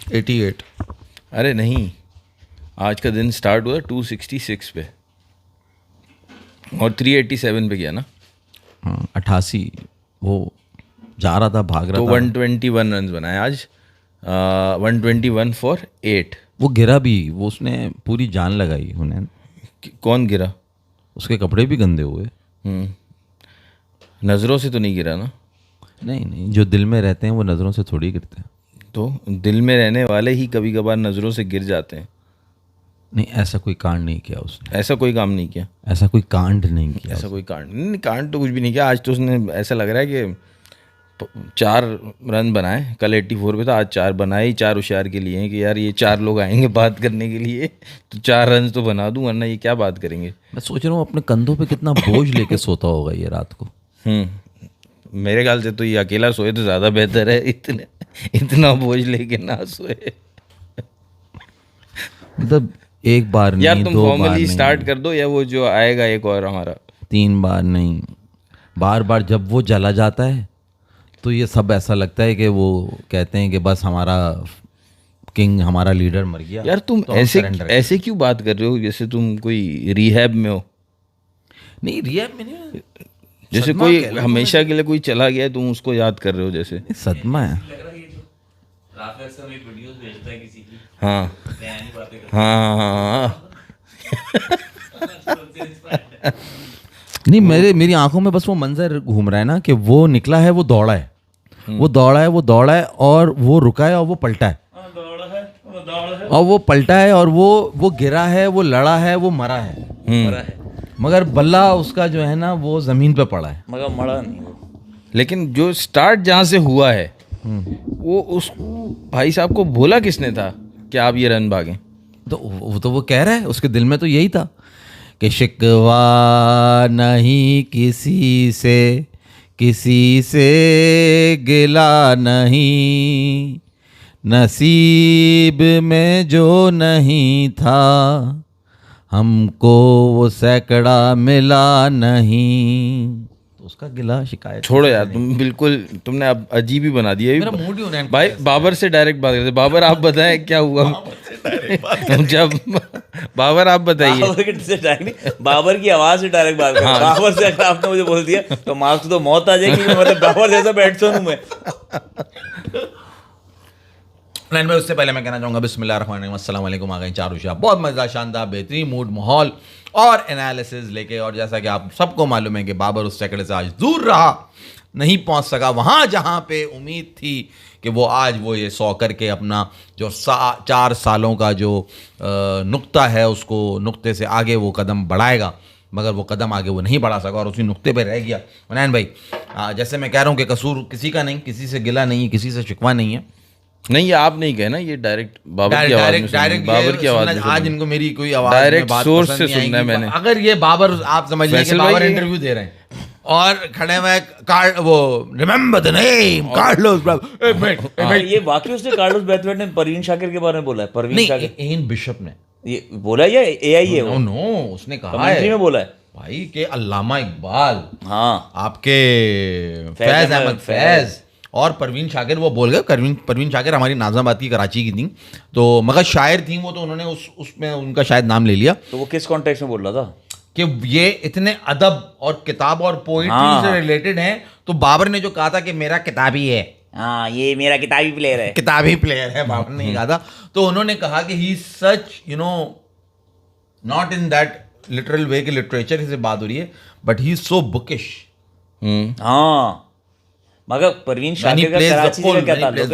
88। अरे नहीं, आज का दिन स्टार्ट हुआ 266 पे और 387 पे गया ना। हाँ 88। वो जा रहा था, भाग रहा तो था। 121 रन बनाए आज, 121 फॉर 8। वो गिरा भी, वो उसने पूरी जान लगाई उन्हें। कौन गिरा? उसके कपड़े भी गंदे हुए। नज़रों से तो नहीं गिरा ना? नहीं नहीं, जो दिल में रहते हैं वो नज़रों से थोड़ी गिरते हैं। तो दिल में रहने वाले ही कभी कभार नज़रों से गिर जाते हैं। नहीं, ऐसा कोई कांड नहीं किया उसने। ऐसा कोई काम नहीं किया। ऐसा कोई कांड नहीं किया। ऐसा कोई कांड नहीं, कांड तो कुछ भी नहीं किया। आज तो उसने ऐसा लग रहा है कि 4 रन बनाए, कल 84 पे था, आज 4 बनाए ही 4 होशियार के लिए हैं कि यार ये 4 लोग आएंगे बात करने के लिए तो 4 रन तो बना दूं, वरना ये क्या बात करेंगे। मैं सोच रहा हूँ अपने कंधों पे कितना बोझ लेके सोता होगा ये रात को। मेरे ख्याल से तो ये अकेला सोए तो ज़्यादा बेहतर है, इतना बोझ लेके ना सोए। मतलब एक बार नहीं, यार तुम 2 बार फॉर्मली नहीं, स्टार्ट कर दो, या वो जो आएगा एक और हमारा 3 बार नहीं, बार बार जब वो चला जाता है तो ये सब ऐसा लगता है कि वो कहते हैं कि बस हमारा किंग, हमारा लीडर मर गया। यार तुम तो हम ऐसे surrender कर। ऐसे क्यों बात कर रहे हो जैसे तुम कोई रिहैब में हो? नहीं रिया में नहीं, जैसे सदमा कोई कह लो हमेशा के लिए कोई चला गया है, तुम उसको याद कर रहे हो जैसे। सदमा है। हाँ हाँ हाँ। नहीं, मेरी आंखों में बस वो मंजर घूम रहा है ना कि वो निकला है, वो दौड़ा है, वो दौड़ा है और वो रुका है और वो पलटा है, और वो पलटा है और वो गिरा है, वो लड़ा है, वो मरा है, मगर बल्ला उसका जो है ना वो जमीन पे पड़ा है, मगर मरा नहीं वो। लेकिन जो स्टार्ट जहाँ से हुआ है वो उस भाई साहब को बोला किसने था कि आप ये रन भागें? तो वो कह रहा है, उसके दिल में तो यही था कि शिकवा नहीं किसी से गिला नहीं, नसीब में जो नहीं था हमको वो सैकड़ा मिला नहीं। तो उसका गिला शिकायत। छोड़ो यार, तुमने अब अजीब ही बना दिया। मेरा मूड ही होने भाई बाबर से डायरेक्ट बात करते। बाबर आप बताएं क्या हुआ? जब बाबर आप बताइए। बाबर की आवाज से डायरेक्ट बात करो। बाबर से अगर आपने मुझे बोल दिया तो मार्क्स तो मौत आ जाएगी। मतलब बाबर जैसा बैट्समैन हूं मैं। नहीं, मैं उससे पहले मैं कहना चाहूँगा बिस्मिल्लाहिर्रहमानिर्रहीम, अस्सलाम वालेकुम। आ गए 4 होशियार, बहुत मज़ेदार, शानदार, बेहतरीन मूड, माहौल और एनालिसिस लेके। और जैसा कि आप सबको मालूम है कि बाबर उस सैकड़े से आज दूर रहा, नहीं पहुंच सका वहाँ जहाँ पे उम्मीद थी कि वो आज वो ये 100 करके अपना जो 4 सालों का जो नुक्ता है उसको नुक्ते से आगे वो कदम बढ़ाएगा, मगर वो कदम आगे वो नहीं बढ़ा सका और उसी नुक्ते पे रह गया। मनान भाई, जैसे मैं कह रहा हूँ कि कसूर किसी का नहीं, किसी से गिला नहीं, किसी से शिकवा नहीं है। नहीं, ये आप नहीं कहना, ये डायरेक्ट बाबर की आवाज में डायरेक्ट बाबर की आवाज में आज इनको मेरी कोई आवाज डायरेक्ट में सोर्स बात से पसंद नहीं सुनना है आएगी। मैंने। अगर ये बाबर, आप समझ लें कि फैसल बाबर भाई इंटरव्यू दे रहे हैं और खड़े हुए वो remember the name Carlos Bravo. ये वाकई उसने कार्लोस ब्रैथवेट ने परवीन शाकिर के बारे में बोला है? परवीन शाकिर नहीं, एन बिशप ने ये बोला है या एआई है वो? नो, उसने कहा कमेंट्री है में बोला है भाई कि अल्लामा इकबाल, हाँ, आपके फैज अहमद फैज और परवीन शाकिर वो बोल गए। परवीन शाकिर हमारी नाज़िमाबाद की, कराची की थी, तो मगर शायर थी वो, तो उन्होंने उसमें उनका शायद नाम ले लिया। तो वो किस कॉन्टेक्स्ट में बोल रहा था कि ये इतने अदब और किताब और पोइट्री से रिलेटेड हैं, तो बाबर ने जो कहा था कि मेरा किताबी है, हाँ ये मेरा किताबी प्लेयर है, किताबी प्लेयर है, बाबर ने कहा था। तो उन्होंने कहा कि ही सच नॉट इन दैट लिटरल वे कि लिटरेचर से बात हो रही है, but he is so bookish. हाँ, मगर परवीन शाकिर का कराची से क्या ताल्लुक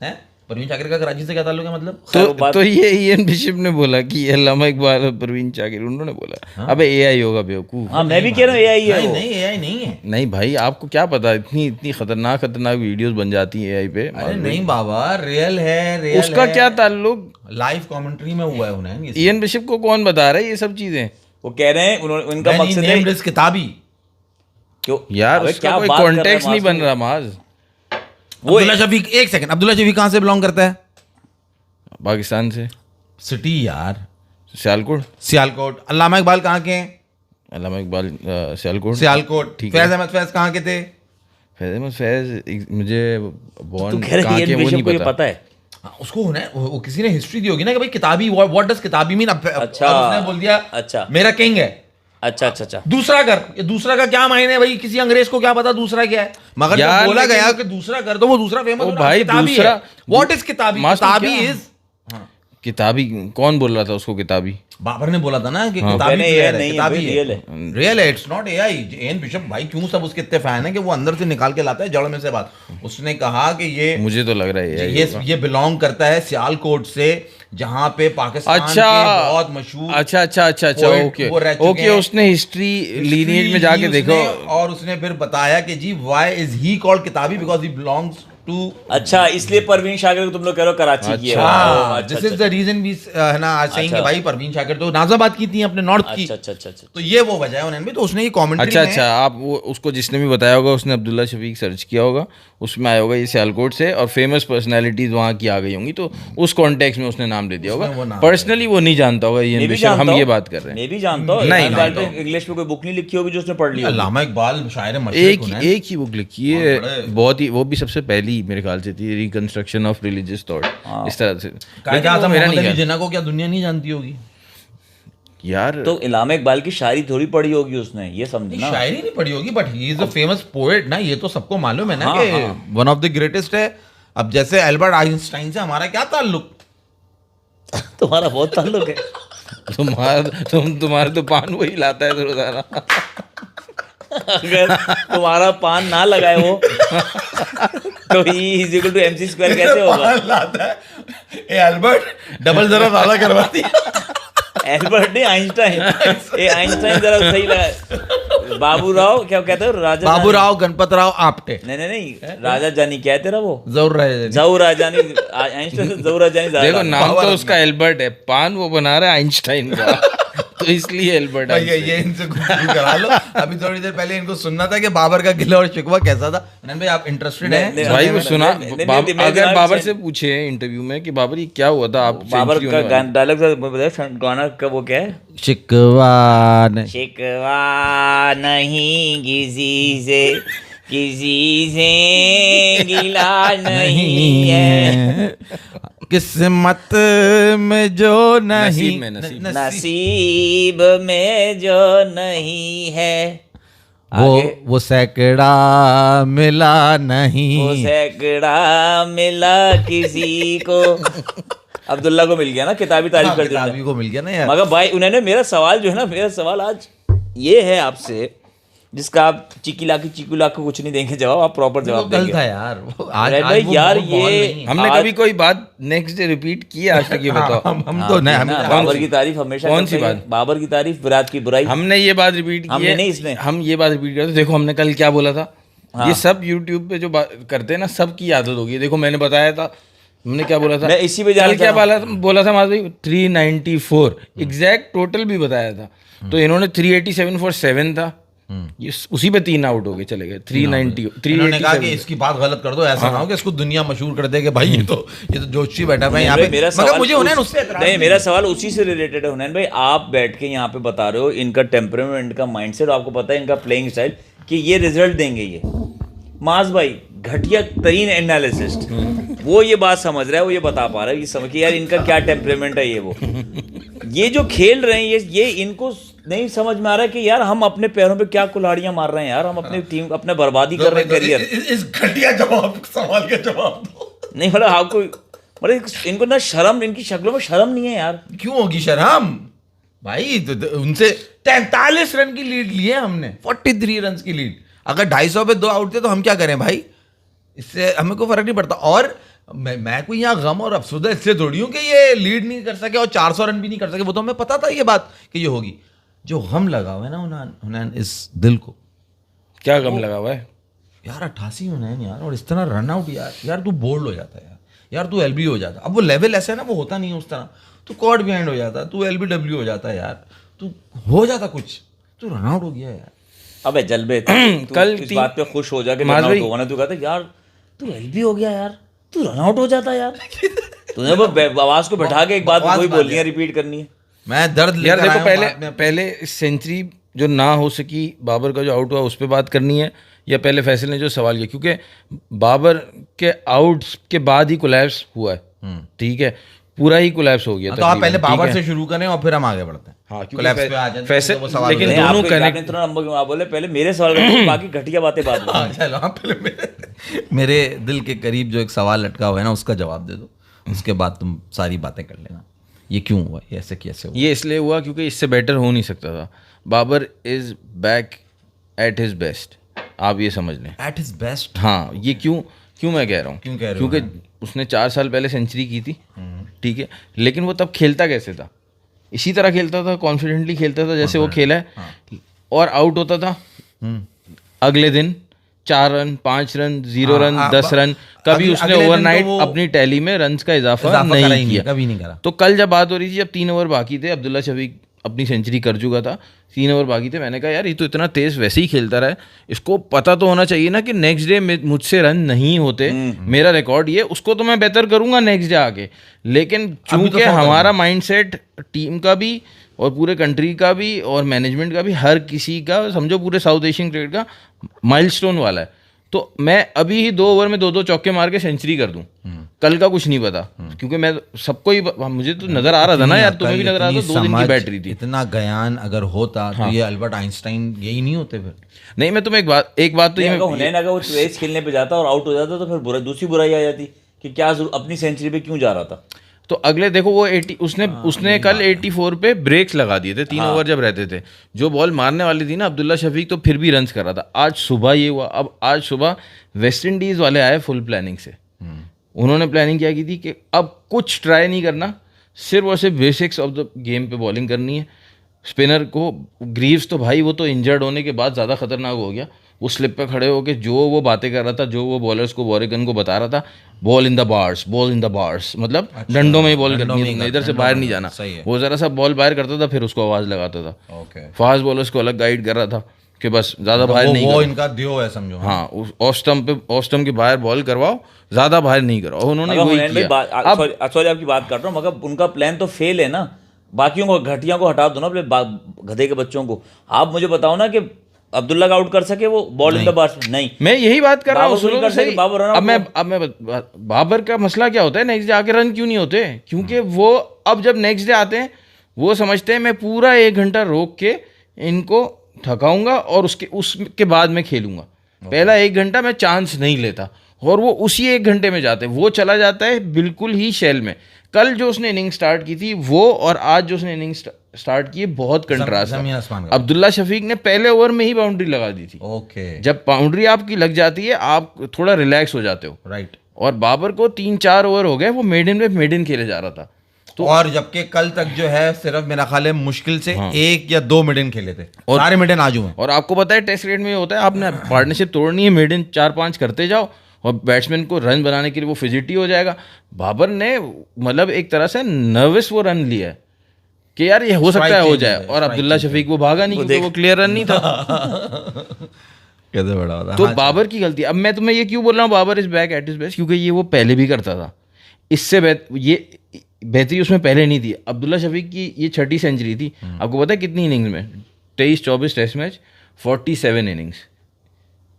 है? परवीन शाकिर का कराची से क्या ताल्लुक है? मतलब तो ये इयन बिशप ने बोला कि अल्लामा इकबाल और परवीन शाकिर, उन्होंने बोला। अबे एआई होगा बेवकूफ। हाँ मैं भी कह रहा हूँ एआई है। नहीं, एआई नहीं है। नहीं भाई, आपको क्या पता, इतनी खतरनाक वीडियोस बन जाती हैं एआई पे। अरे नहीं बाबा, रियल है, उसका क्या ताल्लुक? लाइव कमेंट्री में हुआ है उन्हें। इयन बिशप को कौन बता रहा है ये सब चीजें? वो कह रहे हैं उनका मकसद है किताबी। क्यों यार, उसका कोई कॉन्टेक्स्ट नहीं बन रहा माज। वो अब्दुल्ला शफीक, एक सेकंड, अब्दुल्ला शफीक कहाँ से बिलोंग करता है? पाकिस्तान से। सिटी यार, सियालकोट। अल्लामा इकबाल कहाँ के हैं? अल्लामा इकबाल सियालकोट। फैज अहमद फैज कहाँ के थे? फैज अहमद फैज मुझे तू कह रही है बिशप को ये पता है? हाँ, उसको होना है वो किसी ने हिस्ट्री दी होगी ना कि भाई किताबी व्हाट डज किताबी मीन। अच्छा। उसने बोल दिया अच्छा। मेरा किंग है, अच्छा अच्छा अच्छा। दूसरा कर। ये दूसरा का क्या मायने है भाई, किसी अंग्रेज को क्या पता दूसरा क्या है, मगर जब यार, बोला लेकिन- गया कि दूसरा कर दो वो दूसरा फेमस ओ हो रहा, भाई, किताबी दूसरा- है। व्हाट इज किताबी? मास्टर किताबी क्या? इज किताबी कौन बोल रहा था उसको किताबी? बाबर ने बोला था ना कि हाँ। किताबी कहने player ये है, नहीं है, किताबी भाई, रियल है। रियल है, इट्स नॉट एआई। एन बिशप भाई क्यों सब उसके इतने फैन है कि वो अंदर से निकाल के लाता है जड़ में से बात। उसने कहा कि ये मुझे तो लग रहा है ये बिलोंग करता है सियालकोट से, जहाँ पे पाकिस्तान अच्छा के बहुत मशहूर अच्छा अच्छा अच्छा अच्छा poet ओके वो रह चुके ओके, हैं। उसने हिस्ट्री लीनिएज में जाके उसने- देखो। और उसने फिर बताया कि जी व्हाई इज ही कॉल्ड किताबी बिकॉज ही बिलोंग्स टू। अच्छा, इसलिए परवीन शाकिर को तुम लोग कह रहे हो कराची की है। हाँ, अच्छा, this is the reason we है ना आज सेइंग कि अच्छा। भाई परवीन शाकिर तो नाजाबाद की थी अपने नॉर्थ की, अच्छा अच्छा अच्छा अच्छा। तो ये वो वजह है उन्होंने भी। तो उसने ये कमेंट्री अच्छा अच्छा, आप वो उसको जिसने भी बताया होगा उसने अब्दुल्ला शफीक सर्च किया होगा, उसमें आया होगा ये सियालकोट से और फेमस पर्सनालिटीज वहाँ की आ गई होंगी, तो उस कॉन्टेक्स्ट में उसने नाम ले दिया उसमें वो होगा। नाम पर्सनली वो नहीं जानता होगा ये मैं भी बिशप, हम जानता ये हूँ। बात कर रहे हैं। मैं भी जानता हूँ। नहीं, इमरान नहीं, इकबाल ने इंग्लिश में कोई बुक नहीं लिखी होगी जो उसने पढ़ ली होगी। अल्लामा इकबाल शायर एक मशरिक एक ही बुक लिखी है, बहुत ही, वो भी सबसे पहली मेरे ख्याल से थी, रिकंस्ट्रक्शन ऑफ रिलीजियस थॉट, इस तरह से। लेकिन वो मेरा नहीं ख्याल। जिन्ना को क्या दुनिया नहीं जानती होगी? यार तो इलामा इकबाल की शायरी थोड़ी पढ़ी होगी उसने, ये समझे ना। शायरी नहीं पढ़ी होगी but he is a famous poet ना, ये तो सबको मालूम है ना हाँ, कि हाँ। वन ऑफ द ग्रेटेस्ट है। अब जैसे एल्बर्ट आइंस्टाइन से हमारा क्या ताल्लुक? तुम्हारा बहुत ताल्लुक है। तुम्हारा तो पान वही लाता है तो रोजाना। अगर तुम्हारा पान ना लगाए वो तो ही is equal to MC square कैसे होगा? लाता है ए एल्बर्ट डबल जरा वाला करवा दिया। एल्बर्ट नहीं, आइंस्टाइन। ए आइंस्टाइन जरा सही लगा। बाबू राव क्या कहते हो? राजा बाबू जानी? राव गणपत राव आपटे नहीं नहीं नहीं, राजा जानी क्या है तेरा वो? जरूर रहे जहूर राजानी। आइंस्टाइन से जहूर राजानी ज्यादा देखो लगा। नाम तो उसका एल्बर्ट है, पान वो बना रहा है आइंस्टाइन का, तो इसलिए एल्बर्ट भाई ये इनसे गुफ्तगू करा लो। अभी थोड़ी देर पहले इनको सुनना था कि बाबर का गिला और शिकवा कैसा था। अनंत भाई आप इंटरेस्टेड हैं? भाई वो सुना, नहीं, अगर बाबर से पूछे इंटरव्यू में कि बाबर ये क्या हुआ था, आप बाबर century का होने वाली- डायलॉग गाना का वो क्या है? शिकवा नहीं शिकवा नहीं किसी से गिला नहीं है, किस्मत में जो नहीं, नसीब में, नसीब में जो नहीं है, वो सैकड़ा मिला नहीं, वो सैकड़ा मिला किसी को। अब्दुल्ला को मिल गया ना, किताबी तारीफ कर दी किताबी को मिल गया ना यार। मगर भाई उन्होंने मेरा सवाल जो है ना, मेरा सवाल आज ये है आपसे, जिसका आप चिकीला को कुछ नहीं देंगे जवाब, आप प्रॉपर जवाब कल देंगे। था यार वो, आज भाई वो यार बहुत माहौल ये नहीं है। हमने आज- कभी कोई बात नेक्स्ट डे रिपीट की है आज तक, ये बताओ। हम तो नहीं, ना, हम बाबर की तारीफ हमेशा कौन करते सी हैं। बात? बाबर की तारीफ, विराट की बुराई। हमने ये बात रिपीट की हमने है, नहीं, इसने। हम ये बात रिपीट करते, देखो हमने कल क्या बोला था। ये सब यूट्यूब पे जो बात करते हैं ना, सबकी आदत होगी। देखो मैंने बताया था, हमने क्या बोला था, मैं इसी पे जाना कल क्या चाह रहा बोला था माधवी, 394 एग्जैक्ट टोटल भी बताया था। तो इन्होंने 387 फॉर 7 था, ये उसी पे 3 आउट हो गए, चले गए 390 इन्होंने कहा कि 387। इसकी बात गलत कर दो, ऐसा ना हो कि इसको दुनिया मशहूर कर दे कि भाई ये तो जोशी बैठा हुआ है यहाँ भाई, पे। मेरा मगर सवाल मुझे हुनैन उससे एतराज नहीं, मेरा सवाल उसी से रिलेटेड है हुनैन भाई। आप बैठ के यहाँ पे बता रहे हो इनका टेम्परामेंट, इनका माइंडसेट, आपको पता है इनका प्लेइंग स्टाइल कि ये रिजल्ट देंगे। ये माज भाई घटिया तरीन एनालिसिस्ट, वो ये बात समझ रहा है, वो ये बता पा रहा है, ये समझ कि यार इनका क्या टेम्परामेंट है। ये जो खेल रहे हैं, ये इनको नहीं समझ में आ रहा है कि यार हम अपने पैरों पे क्या कुल्हाड़ियां मार रहे हैं यार, हम अपनी टीम अपने बर्बादी कर रहे हैं करियर। इस घटिया जवाब सवाल का जवाब दो। नहीं मतलब आपको मतलब इनको ना शर्म, इनकी शक्लों में शर्म नहीं है यार। क्यों होगी शर्म भाई? उनसे 43 रन की लीड ली है हमने, 43 रन की लीड। अगर 250 पे 2 आउट थे तो हम क्या करें भाई? इससे हमें कोई फर्क नहीं पड़ता। और मैं कोई यहाँ गम और अफसोदा इसलिए थोड़ी हूँ कि ये लीड नहीं कर सके और 400 रन भी नहीं कर सके, वो तो हमें पता था ये बात कि ये होगी। जो गम लगा हुआ है ना हुनैन इस दिल को, क्या गम लगा हुआ है यार 88 हुनैन यार, और इस तरह रन आउट यार तू बोल्ड हो जाता है यार तू LB हो जाता। अब वो लेवल ऐसा है ना, वो होता नहीं है उस तरह। तू कॉर्ड बिहाइंड हो जाता, तू LBW हो जाता है यार, तू हो जाता कुछ, तू रन आउट हो गया यार। अबे जलबे तू कल इस टीम- बात पे खुश हो जा के माधवी- रन आउट होना, तू कहता यार तू LB हो गया यार, तू रन आउट हो जाता यार। तूने वो आवाज को बैठा के एक बात बकवास वही बात बोलनी है, है। रिपीट करनी है। मैं दर्द यार लेकर देखो, आया हूं बाद में। पहले सेंचुरी जो ना हो सकी बाबर का, जो आउट हुआ, उस पर बात करनी है, या पहले फैसल ने जो सवाल किया? क्योंकि बाबर के आउट्स के बाद ही कोलैप्स हुआ है, ठीक है, पूरा ही कोलैप्स हो गया तो आप पहले तकरीबन, ठीक बाबर है? से शुरू करें और फिर हम आगे बढ़ते हैं। हाँ, क्योंकि Collapse पे आ जाते हैं फैसे- तो वो सवाल लेकिन हो जाएगा। दोनों आपके connect- आपने इतना लंबा क्यों आप बोले? पहले मेरे सवाल करते बाकी घटिया बातें बात हाँ, चलो आप पहले मेरे दिल के करीब जो एक सवाल लटका हुआ है ना उसका जवाब दे दो, उसके बाद तुम सारी बातें कर लेना। ये क्यों हुआ, ये ऐसे कैसे हुआ? ये इसलिए हुआ क्योंकि इससे बेटर हो नहीं सकता था। Babar is back at his best, आप ये समझ लें। At his best. हाँ, ये क्यों क्यों मैं कह रहा हूँ, क्यों कह रहे हो? क्योंकि उसने 4 साल पहले सेंचुरी की थी, ठीक है, लेकिन वो तब खेलता कैसे था? इसी तरह खेलता था, कॉन्फिडेंटली खेलता था जैसे वो खेला है, और आउट होता था अगले दिन 4 रन, 5 रन, 0 रन, 10 रन, कभी उसने अगले दिन ओवरनाइट तो वो अपनी टैली में रन्स का इजाफा करा नहीं ही नहीं, किया। कभी नहीं करा। तो कल जब बात हो रही थी, जब 3 ओवर बाकी थे, अब्दुल्ला शफीक अपनी सेंचुरी कर चुका था, 3 ओवर बाकी थे, मैंने कहा यार ये तो इतना तेज वैसे ही खेलता रहा है, इसको पता तो होना चाहिए ना कि नेक्स्ट डे मुझसे रन नहीं होते, मेरा रिकॉर्ड ये, उसको तो मैं बेहतर करूंगा नेक्स्ट डे आके। लेकिन चूंकि हमारा माइंडसेट टीम का भी और पूरे कंट्री का भी और मैनेजमेंट का भी, हर किसी का, समझो पूरे साउथ एशियन क्रिकेट का माइलस्टोन वाला है, तो मैं अभी ही 2 ओवर में 2-2 चौके मार के सेंचुरी कर दूं, कल का कुछ नहीं पता, क्योंकि मैं सबको ही मुझे तो नजर आ रहा था ना यार, तुम्हें भी नजर आ रहा था, 2 दिन की बैटरी थी। इतना ज्ञान अगर होता तो ये अल्बर्ट आइंस्टाइन यही नहीं होते फिर। नहीं, मैं तुम्हें एक बात तो ये हुनैन अगर वो टेस्ट खेलने पे जाता और आउट हो जाता तो फिर दूसरी बुराई आ जाती कि क्या अपनी सेंचुरी पे क्यों जा रहा था। तो अगले देखो वो 80 उसने कल 84 पे ब्रेक्स लगा दिए थे, 3 ओवर जब रहते थे, जो बॉल मारने वाली थी ना अब्दुल्ला शफीक, तो फिर भी रन्स कर रहा था। आज सुबह ये हुआ, अब आज सुबह वेस्ट इंडीज वाले आए फुल प्लानिंग से, उन्होंने प्लानिंग क्या की थी कि अब कुछ ट्राई नहीं करना, सिर्फ और सिर्फ बेसिक्स ऑफ द गेम पे बॉलिंग करनी है। स्पिनर को ग्रीव्स तो भाई वो तो इंजर्ड होने के बाद ज़्यादा खतरनाक हो गया, वो स्लिप पे खड़े होके जो वो बातें कर रहा था, जो वो बॉलर्स को, वॉरिगन को बता रहा था, ball in the bars, ball in the bars, मतलब डंडों में ही बॉल करनी है तुमने, इधर से बाहर नहीं जाना। वो ज़रा सा बॉल बाहर करता था, फिर उसको आवाज़ लगाता था। फास्ट बॉलर्स को अलग गाइड कर रहा था कि बस ज़्यादा बाहर नहीं वो इनका दियो है समझो। हाँ, ऑफ स्टंप के बाहर बॉल करवाओ, ज़्यादा बाहर नहीं कराओ, उन्होंने वही किया। सॉरी आपकी बात कर रहा हूँ, मगर उनका प्लान तो फेल है ना। बाकियों को, घटिया को हटा दो ना, अपने गधे के बच्चों को। आप मुझे बताओ ना कि अब्दुल्ला का आउट कर सके वो बॉल इन द बार्स? नहीं, मैं यही बात कर रहा हूँ, सुनो तो सही। बाबर अब मैं बाबर का मसला क्या होता है, नेक्स्ट डे आके रन क्यों नहीं होते? क्योंकि वो अब जब नेक्स्ट डे आते हैं, वो समझते हैं मैं पूरा 1 घंटा रोक के इनको थकाऊंगा और उसके बाद मैं खेलूंगा। पहला 1 घंटा मैं चांस नहीं लेता, और वो उसी 1 घंटे में जाते हैं, वो चला जाता है बिल्कुल ही शेल में। कल जो उसने इनिंग स्टार्ट की थी वो, और आज जो उसने इनिंग स्टार्ट की है, बहुत कंट्रास्ट है। अब्दुल्ला शफीक ने पहले ओवर में ही बाउंड्री लगा दी थी। जब बाउंड्री आपकी लग जाती है, आप थोड़ा रिलैक्स हो जाते हो, राइट। और बाबर को 3-4 ओवर हो गए, वो मेडन खेले जा रहा था। तो और जबकि कल तक जो है सिर्फ मेरा ख्याल है मुश्किल से 1 या 2 मिडन खेले थे, और सारे मिडन आजू हैं। और आपको पता है टेस्ट क्रिकेट में ये होता है, आपने पार्टनरशिप तोड़नी है, मिडन 4-5 करते जाओ, और बैट्समैन को रन बनाने के लिए वो फिजिटी हो जाएगा। बाबर ने मतलब एक तरह से नर्वस वो रन लिया है कि यार ये हो सकता है हो जाए, और अब्दुल्ला शफीक वो भागा नहीं क्योंकि वो क्लियर रन नहीं था। कैसे बड़ा होता। तो बाबर की गलती। अब मैं तुम्हें ये क्यों बोल रहा हूँ Babar is back at his best, क्योंकि ये वो पहले भी करता था, इससे ये बेहतरी उसमें पहले नहीं थी। अब्दुल्ला शफीक की ये 6ठी सेंचुरी थी। आपको पता है कितनी इनिंग्स में? 23-24 टेस्ट मैच, 47 इनिंग्स,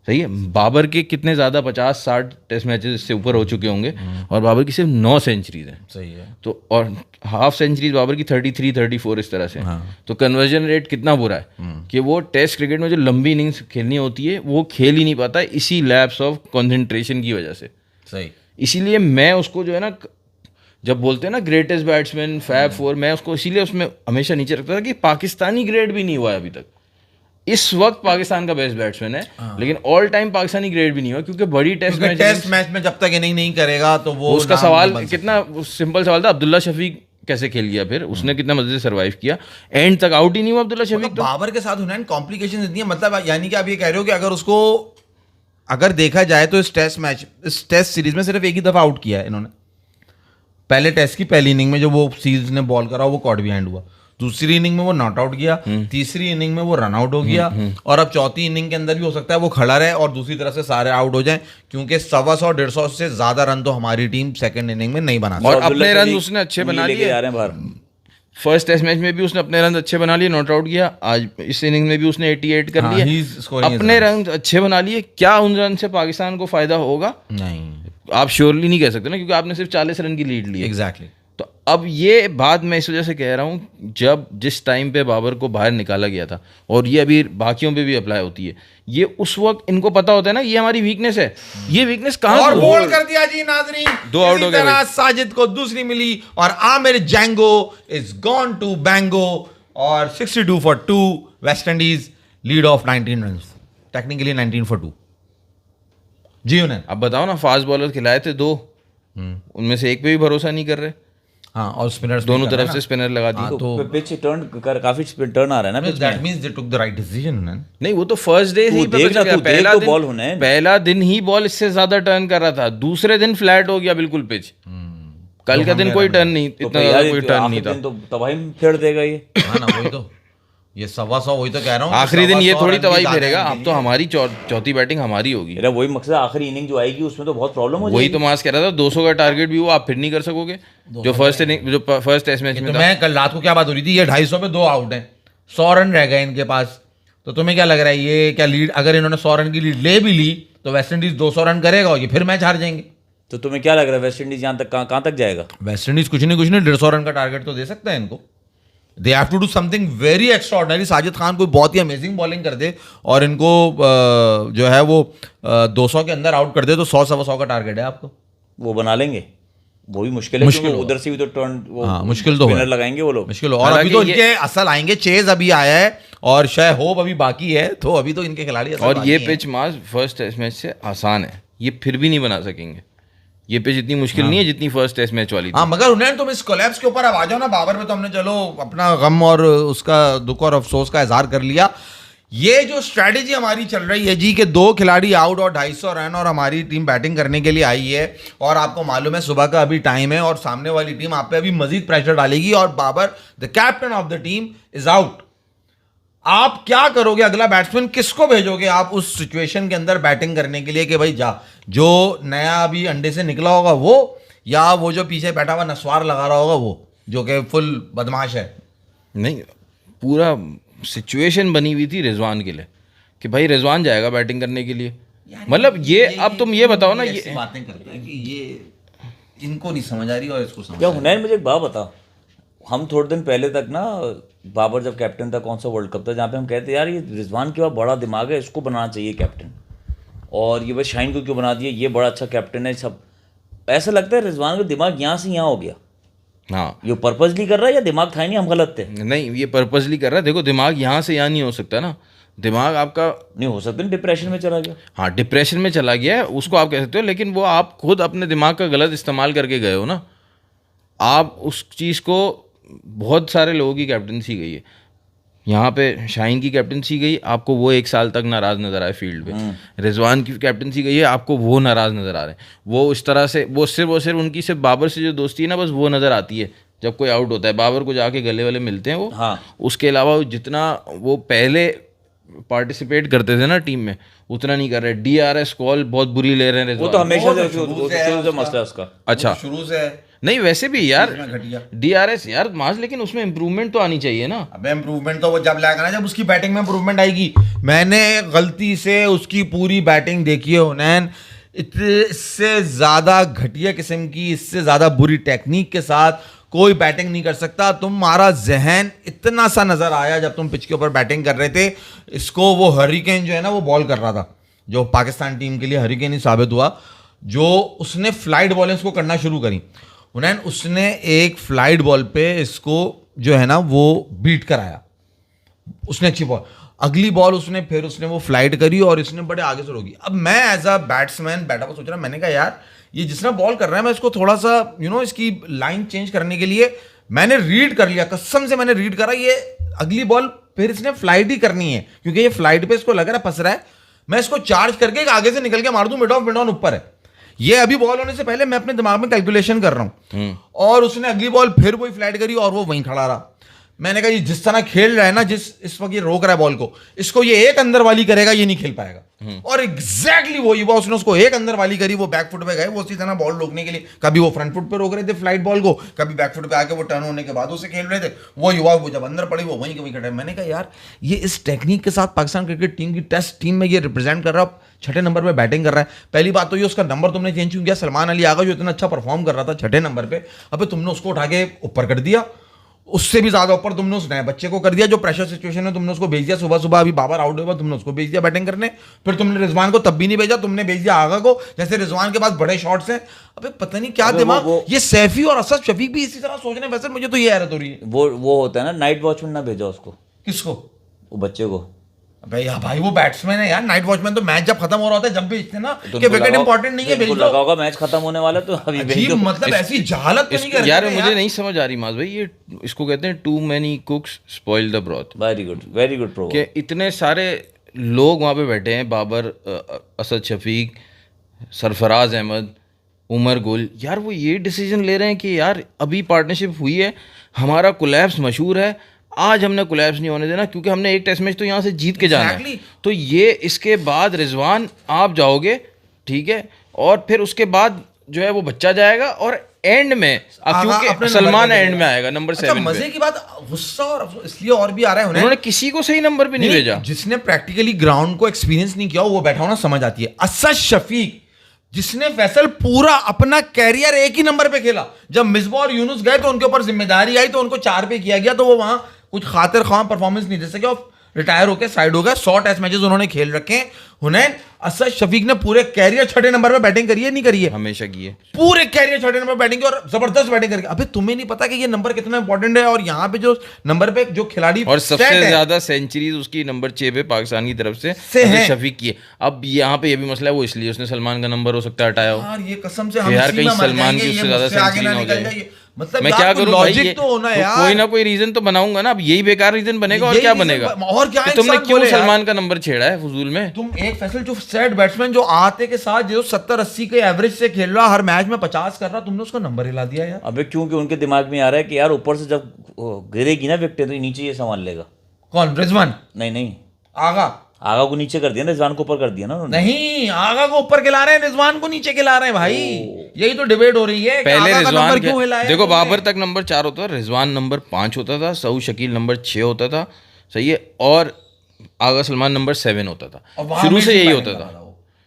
सही है। बाबर के कितने ज़्यादा 50-60 टेस्ट मैचेस से ऊपर हो चुके होंगे, और बाबर की सिर्फ 9 सेंचुरीज हैं, सही है। तो और हाफ सेंचुरीज बाबर की 33-34 इस तरह से। तो कन्वर्जन रेट कितना बुरा है कि वो टेस्ट क्रिकेट में जो लंबी इनिंग्स खेलनी होती है वो खेल ही नहीं पाता, इसी लैप्स ऑफ कॉन्सेंट्रेशन की वजह से, सही। इसीलिए मैं उसको जो है ना, जब बोलते हैं ना ग्रेटेस्ट बैट्समैन फैब 4, मैं उसको इसीलिए उसमें हमेशा नीचे रखता था कि पाकिस्तानी ग्रेड भी नहीं हुआ है अभी तक। इस वक्त पाकिस्तान का बेस्ट बैट्समैन है, लेकिन ऑल टाइम पाकिस्तानी ग्रेड भी नहीं हुआ, क्योंकि बड़ी टेस्ट मैच में जब तक इनिंग नहीं करेगा तो वो उसका सवाल कितना सिंपल सवाल था, अब्दुल्ला शफीक कैसे खेल गया, फिर उसने कितना मजे से सर्वाइव किया, एंड तक आउट ही नहीं हुआ अब्दुल्ला शफीक। बाबर के साथ हुनैन कॉम्प्लिकेशन इतनी है, मतलब यानी कि आप ये कह रहे हो कि अगर उसको अगर देखा जाए तो इस टेस्ट सीरीज में सिर्फ एक ही दफा आउट किया है इन्होंने। पहले टेस्ट की पहली इनिंग में जो वो सीरीज ने बॉल करा वो कॉट बिहाइंड हुआ, दूसरी इनिंग में वो नॉट आउट गया, तीसरी इनिंग में वो रन आउट हो गया, और अब चौथी इनिंग के अंदर भी हो सकता है वो खड़ा रहे और दूसरी तरफ से सारे आउट हो जाएं, क्योंकि 125-150 से ज्यादा रन तो हमारी टीम सेकंड इनिंग में नहीं बना सकती। और अपने रन उसने अच्छे बना लिए, फर्स्ट टेस्ट मैच में भी उसने अपने रन अच्छे बना लिए, नॉट आउट गया, आज इस इनिंग में भी उसने 88 कर लिए, अपने रन अच्छे बना लिए। क्या उन रन से पाकिस्तान को फायदा होगा? नहीं, आप श्योरली नहीं कह सकते ना, क्योंकि आपने सिर्फ 40 रन की लीड ली है। एग्जैक्टली। तो अब ये बात मैं इस वजह से कह रहा हूँ, जब जिस टाइम पे बाबर को बाहर निकाला गया था, और ये अभी बाकियों पे भी अप्लाई होती है, ये उस वक्त इनको पता होता है ना ये हमारी वीकनेस है, ये वीकनेस कहाँ और से बोल्ड कर दिया जी नाजरीन, 2 आउट हो गए। साजिद को दूसरी मिली और Amir Jangoo is gone to bango, और 62 for 2, West Indies lead of 19 run, technically 19 for 2। जी उन्हें अब बताओ ना, फास्ट बॉलर खिलाए थे 2, उनमें से एक पे भी भरोसा नहीं कर रहे। हाँ, और स्पिनर्स दोनों तरफ से स्पिनर लगा दिए। तो पिच टर्न काफी टर्न आ रहा है ना पिच दैट में। Means they took the right decision. नहीं, वो तो फर्स्ट डे ही तू देख ना, तू देख तो बॉल होना है। पहला दिन ही बॉल इससे ज्यादा टर्न कर रहा था, दूसरे दिन फ्लैट हो गया बिल्कुल पिच। कल का दिन कोई टर्न नहीं, तो इतना यार ज्यादा कोई टर्न नहीं था। तो तबाही में फेर देगा ये। हाँ ना, वही तो, ये 125, वही तो कह रहा हूँ। आखिरी दिन ये 125 थोड़ी रन की तबाही दाद फेरेगा। है अब तो हमारी चौथी बैटिंग हमारी होगी। मेरा वही मकसद, आखिरी इनिंग जो आएगी उसमें तो बहुत प्रॉब्लम हो वही जाएगी। तो मास कह रहा था, 200 का टारगेट भी वो आप फिर नहीं कर सकोगे, जो फर्स्ट टेस्ट मैच तो में था। मैं कल रात को क्या बात हो रही थी, ये 250 पे 2 आउट हैं, 100 रन रह गए इनके पास। तो तुम्हें क्या लग रहा है, ये क्या लीड, अगर इन्होंने 100 रन की लीड ले भी ली तो वेस्ट इंडीज 200 रन करेगा और ये फिर मैच हार जाएंगे। तो तुम्हें क्या लग रहा है वेस्ट इंडीज यहाँ तक कहाँ तक जाएगा? वेस्ट इंडीज कुछ नहीं 150 रन का टारगेट तो दे सकता है इनको। They have to do something very extraordinary. Sajid Khan कोई बहुत ही अमेजिंग बॉलिंग कर दे और इनको जो है वो 200 के अंदर आउट कर दे तो 100-125 का टारगेट है आपको। वो बना लेंगे, वो भी मुश्किल है, मुश्किल क्योंकि उधर से भी तो टर्न वो हाँ, मुश्किल तो स्पिनर है। लगाएंगे वो लोग। मुश्किल हो। और अभी तो इनके असल आएंगे, चेज अभी आया है और शायद होप अभी बाकी है, तो अभी तो इनके खिलाड़ी असल और ये बाकी हैं। पिच मास फर्स्ट टेस्ट मैच से आसान है, ये फिर भी नहीं बना सकेंगे। ये पिच इतनी मुश्किल नहीं है जितनी फर्स्ट टेस्ट मैच वाली थी। हाँ, मगर उन्हें तुम इस कोलैप्स के ऊपर अब आ जाओ ना। बाबर पे तो हमने चलो अपना गम और उसका दुख और अफसोस का इजहार कर लिया। ये जो स्ट्रैटेजी हमारी चल रही है जी कि 2 खिलाड़ी आउट और 250 रन और हमारी टीम बैटिंग करने के लिए आई है, और आपको मालूम है सुबह का अभी टाइम है और सामने वाली टीम आप पे अभी मजीद प्रेशर डालेगी और Babar the captain of the team is out. आप क्या करोगे? अगला बैट्समैन किसको भेजोगे आप उस सिचुएशन के अंदर बैटिंग करने के लिए कि भाई जा, जो नया अभी अंडे से निकला होगा वो, या वो जो पीछे बैठा हुआ नस्वार लगा रहा होगा वो, जो कि फुल बदमाश है? नहीं, पूरा सिचुएशन बनी हुई थी रिजवान के लिए कि भाई रिजवान जाएगा बैटिंग करने के लिए। मतलब ये अब तुम ये बताओ ना, ये बातें करते हैं कि ये इनको नहीं समझ आ रही और इसको समझ क्या हुनैन, मुझे एक बात बता, हम थोड़े दिन पहले तक ना, बाबर जब कैप्टन था, कौन सा वर्ल्ड कप था, जहाँ पे हम कहते यार ये रिजवान के पास बड़ा दिमाग है, इसको बनाना चाहिए कैप्टन, और ये बस शाहीन को क्यों बना दिया, ये बड़ा अच्छा कैप्टन है। सब ऐसा लगता है रिजवान का दिमाग यहाँ से यहाँ हो गया। हाँ, ये पर्पसली कर रहा है या दिमाग था ही नहीं, हम गलत थे? नहीं, ये पर्पसली कर रहा है। देखो, दिमाग यहाँ से यहाँ नहीं हो सकता ना, दिमाग आपका नहीं हो सकता, डिप्रेशन में चला गया। हाँ, डिप्रेशन में चला गया है, उसको आप कह सकते हो, लेकिन वो आप खुद अपने दिमाग का गलत इस्तेमाल करके गए हो ना। आप उस चीज़ को, बहुत सारे लोगों की कैप्टनसी गई है, यहाँ पे शाहीन की कैप्टनसी गई, आपको वो 1 साल तक नाराज़ नज़र आए फील्ड पे। रिजवान की कैप्टनसी गई है, आपको वो नाराज़ नज़र आ रहे हैं। वो इस तरह से, वो सिर्फ उनकी सिर्फ बाबर से जो दोस्ती है ना, बस वो नज़र आती है जब कोई आउट होता है, बाबर को जाके गले वाले मिलते हैं वो। हाँ। उसके अलावा जितना वो पहले पार्टिसिपेट करते थे ना टीम में, उतना नहीं कर रहे। DRS कॉल बहुत बुरी ले रहे हैं वो तो रिजवान। हमेशा से शुरू शुरू से मसला है उसका। अच्छा, शुरू से नहीं वैसे भी यार घटिया। DRS यार मास, लेकिन उसमें इम्प्रूवमेंट तो आनी चाहिए ना। अबे इम्प्रूवमेंट तो वो जब लाएगा ना, जब उसकी बैटिंग में इम्प्रूवमेंट आएगी। मैंने गलती से उसकी पूरी बैटिंग देखी है हुनैन, इससे ज़्यादा घटिया किस्म की, इससे ज़्यादा बुरी टेक्निक के साथ कोई बैटिंग नहीं कर सकता। तुम्हारा जहन इतना सा नज़र आया जब तुम पिच के ऊपर बैटिंग कर रहे थे। इसको वो हरिकेन जो है ना, वो बॉल कर रहा था, जो पाकिस्तान टीम के लिए हरिकेन ही साबित हुआ, जो उसने फ्लाइट बॉलिंग को करना शुरू करी। हुनैन उसने एक फ्लाइट बॉल पे इसको जो है ना वो बीट कराया, उसने अच्छी बॉल, अगली बॉल उसने वो फ्लाइट करी और इसने बड़े आगे से रोकी। अब मैं एज अ बैट्समैन बैठा हुआ सोच रहा, मैंने कहा यार ये जिसने बॉल कर रहा है, मैं इसको थोड़ा सा इसकी लाइन चेंज करने के लिए मैंने रीड कर लिया, कसम से मैंने रीड करा, ये अगली बॉल फिर इसने फ्लाइट ही करनी है, क्योंकि ये फ्लाइट पे इसको लग रहा है फंस रहा है, मैं इसको चार्ज करके आगे से निकल के मार दूं, मिड ऑन ऊपर है। ये अभी बॉल होने से पहले मैं अपने दिमाग में कैलकुलेशन कर रहा हूं, और उसने अगली बॉल फिर वही फ्लाइट करी और वो वहीं खड़ा रहा। मैंने कहा ये जिस तरह खेल रहा है ना, जिस इस वक्त ये रोक रहा है बॉल को, इसको ये एक अंदर वाली करेगा, ये नहीं खेल पाएगा। और एग्जैक्टली वही हुआ, उसने उसको एक अंदर वाली करी, वो बैक फुट पे गए, वो उसी तरह बॉल रोकने के लिए कभी वो फ्रंट फुट पे रोक रहे थे फ्लाइट बॉल को, कभी बैक फुट पे आके वो टर्न होने के बाद उसे खेल रहे थे। वो युवा वो जब अंदर पड़ी वो वहीं कभी खड़े। मैंने कहा यार ये इस टेक्निक के साथ पाकिस्तान क्रिकेट टीम की टेस्ट टीम में ये रिप्रेजेंट कर रहा है, छठे नंबर पे बैटिंग कर रहा है। पहली बात तो ये उसका नंबर तुमने चेंज क्यों किया? सलमान अली आगा जो इतना अच्छा परफॉर्म कर रहा था छठे नंबर पे, अबे तुमने उसको उठा के ऊपर कर दिया, उससे भी ज्यादा ऊपर तुमने उस नए बच्चे को कर दिया जो प्रेशर सिचुएशन में तुमने उसको भेज दिया। सुबह सुबह अभी बाबर आउट हुआ, तुमने उसको भेज दिया बैटिंग करने। फिर तुमने रिजवान को तब भी नहीं भेजा, तुमने भेज दिया आगा को, जैसे रिजवान के पास बड़े शॉट्स हैं। अबे पता नहीं क्या दिमाग, ये सैफी और असद शफीक भी इसी तरह सोच रहे हैं। वैसे मुझे तो ये हैरत हो रही है। वो होता है ना, नाइट वॉचमैन ना भेजा उसको। किसको? वो बच्चे को। भाई वो बैट्समैन है यार, नाइट वॉचमैन तो मैच जब खत्म हो रहा होता है जब भेजते हैं ना कि विकेट इंपॉर्टेंट नहीं है, भेज दो। लगा होगा मैच खत्म होने वाला तो अभी भेज दो। मतलब ऐसी जहालत तो नहीं कर यार मुझे नहीं समझ आ रही माज भाई, ये इसको कहते हैं too many cooks spoil the broth. Very good pro. कि इतने सारे लोग वहाँ पे बैठे हैं, बाबर, असद शफीक, सरफराज अहमद, उमर गुल, यार वो ये डिसीजन ले रहे हैं कि यार अभी पार्टनरशिप हुई है, हमारा कोलैप्स मशहूर है, आज हमने कोलैप्स नहीं होने देना क्योंकि हमने एक टेस्ट मैच तो यहाँ से जीत के जाना है। तो ये इसके बाद रिजवान आप जाओगे, ठीक है, और फिर उसके बाद जो है वो बच्चा जाएगा और एंड में क्योंकि सलमान एंड में आएगा नंबर 7 पे। मजे की बात, गुस्सा और इसलिए और भी आ रहा है उन्होंने किसी को सही नंबर पे नहीं भेजा। जिसने प्रैक्टिकली ग्राउंड को एक्सपीरियंस नहीं किया वो बैठा होना समझ आती है। असद शफीक जिसने फैसल पूरा अपना कैरियर एक ही नंबर पे खेला, जब मिसबा और यूनुस गए तो उनके ऊपर जिम्मेदारी आई तो उनको 4 पे किया गया, तो वो वहां कुछ खातिर ख्वाह परफॉर्मेंस नहीं दे सके और रिटायर होकर साइड हो गया। 100 टेस्ट मैचेस उन्होंने खेल रखे हैं। हुनैन असद शफीक ने पूरे कैरियर छठे नंबर पे बैटिंग करी है, नहीं करी है? हमेशा की है, पूरे कैरियर छठे नंबर बैटिंग की और जबरदस्त बैटिंग करके। अबे तुम्हें नहीं पता कि ये नंबर कितना इंपॉर्टेंट है? और यहाँ पे जो नंबर पे जो खिलाड़ी और सबसे ज्यादा सेंचुरीज उसकी नंबर 6 पे पाकिस्तान की तरफ से असद शफीक की है। अब यहाँ पे ये भी मसला है, वो इसलिए उसने सलमान का नंबर हो सकता है हटाया हो यार, ये कसम से यार कहीं सलमान की उससे ज्यादा सेंचुरी ना हो जाए। मतलब मैं क्या करूं भाई, लॉजिक तो होना यार, कोई ना कोई रीजन तो बनाऊंगा ना। अब यही बेकार रीजन बनेगा और क्या बनेगा? और क्या तुमने क्यों सलमान का नंबर छेड़ा है फजूल में? तुम एक फैसल जो सेट बैट्समैन जो आते के साथ जो 70-80 के एवरेज से खेल रहा, हर मैच में 50 कर रहा, तुमने उसका नंबर हिला दिया यार। अबे क्योंकि उनके दिमाग में आ रहा है कि यार ऊपर से जब गिरेगी ना विकेट तो नीचे ये संभाल लेगा। कौन? रिजवान? नहीं आगा को नीचे कर दिया ना, रिजवान को ऊपर कर दिया ना उन्होंने। नहीं, आगा को ऊपर खिला रहे हैं, रिजवान को नीचे खिला रहे हैं भाई। यही तो डिबेट हो रही है। पहले रिजवान क्यों हिलाया? देखो बाबर तक नंबर 4 होता था, रिजवान नंबर 5 होता था, सऊद शकील नंबर 6 होता था, सही है, और आगा सलमान नंबर 7 होता था। शुरू से यही होता था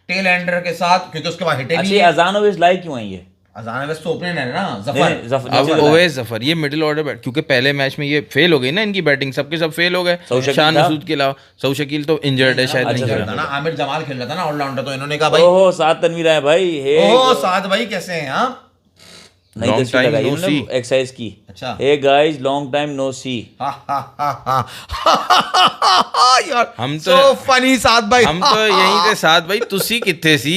टेल एंडर के साथ, क्योंकि उसके बाद हिटे भी। अच्छा, अजान ओवैस लाइक क्यों है ये? अजान ओवैस तो ओपनर है ना, जफर। अब ओवैस जफर ये मिडिल ऑर्डर बैट, क्योंकि पहले मैच में ये फेल हो गई ना, इनकी बैटिंग सबके सब फेल हो गए। शान मसूद के अलावा सऊद शकील तो इंजर्ड है शायद, नहीं खेल रहा ना। आमिर जमाल खेल रहा था ना ऑलराउंडर, तो इन्होंने कहा भाई ओहो सात तनवीर है भाई। ओहो साथ भाई कैसे हैं आप? नहीं तस्वीर लगाई उन्होंने एक्सरसाइज की। अच्छा, hey guys long time no see. यार हम तो फनी साथ भाई, हम तो यहीं थे साथ भाई, तुसी किथे सी?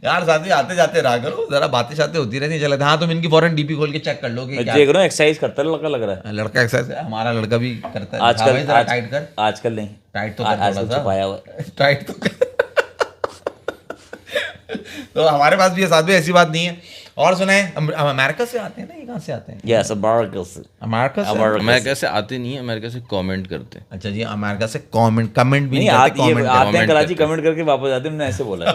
यार साथी आते जाते रहा करो, जरा बातें शातें होती रहती चले। हाँ तुम इनकी फौरन डीपी खोल के चेक कर लो कि क्या देख रहा हूं एक्सरसाइज करता है लड़का, लग रहा है लड़का एक्सरसाइज। हमारा लड़का भी करता है आजकल। टाइट कर, आजकल नहीं, टाइट तो कर थोड़ा सा, छुपाया हुआ टाइट तो कर। तो हमारे पास भी ये साथ में ऐसी बात नहीं है। और सुने, अमेरिका से आते हैं ना, ये कहाँ से आते हैं? यस, अमेरिका से। अमेरिका से आते नहीं है, अमेरिका से कमेंट करते हैं। अच्छा जी, अमेरिका से कमेंट भी नहीं आते हैं, कराची कमेंट करके वापस आते हैं, ऐसे बोला।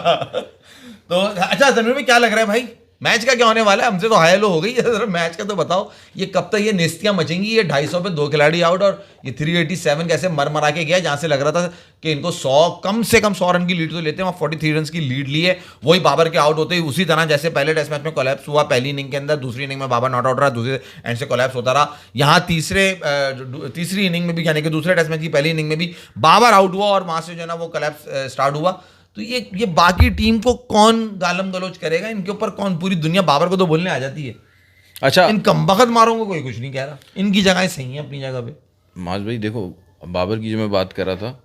तो अच्छा तनवीर में क्या लग रहा है भाई, मैच का क्या होने वाला है? हमसे तो हाई लो हो गई है, मैच का तो बताओ। ये कब तक ये नेस्तियां मचेंगी? ये 250 पे 2 खिलाड़ी आउट और ये 387 कैसे मरा के गया, जहां से लग रहा था कि इनको 100 कम से कम 100 रन की लीड तो लेते हैं, वहाँ 43 रन की लीड ली है। वही बाबर के आउट होते ही उसी तरह जैसे पहले टेस्ट मैच में कोलैप्स हुआ पहली इनिंग के अंदर, दूसरी इनिंग में बाबर नॉट आउट रहा, दूसरे एंड से कोलैप्स होता रहा। यहाँ तीसरी इनिंग में भी, यानी कि दूसरे टेस्ट मैच की पहली इनिंग में भी बाबर आउट हुआ और वहां से जो है ना वो कोलैप्स स्टार्ट हुआ। तो ये बाकी टीम को कौन गालम गलोच करेगा? इनके ऊपर कौन? पूरी दुनिया बाबर को तो बोलने आ जाती है। अच्छा, इन कमबख्त मारों को कोई कुछ नहीं कह रहा, इनकी जगह सही है अपनी जगह पे। माज भाई देखो, बाबर की जो मैं बात कर रहा था,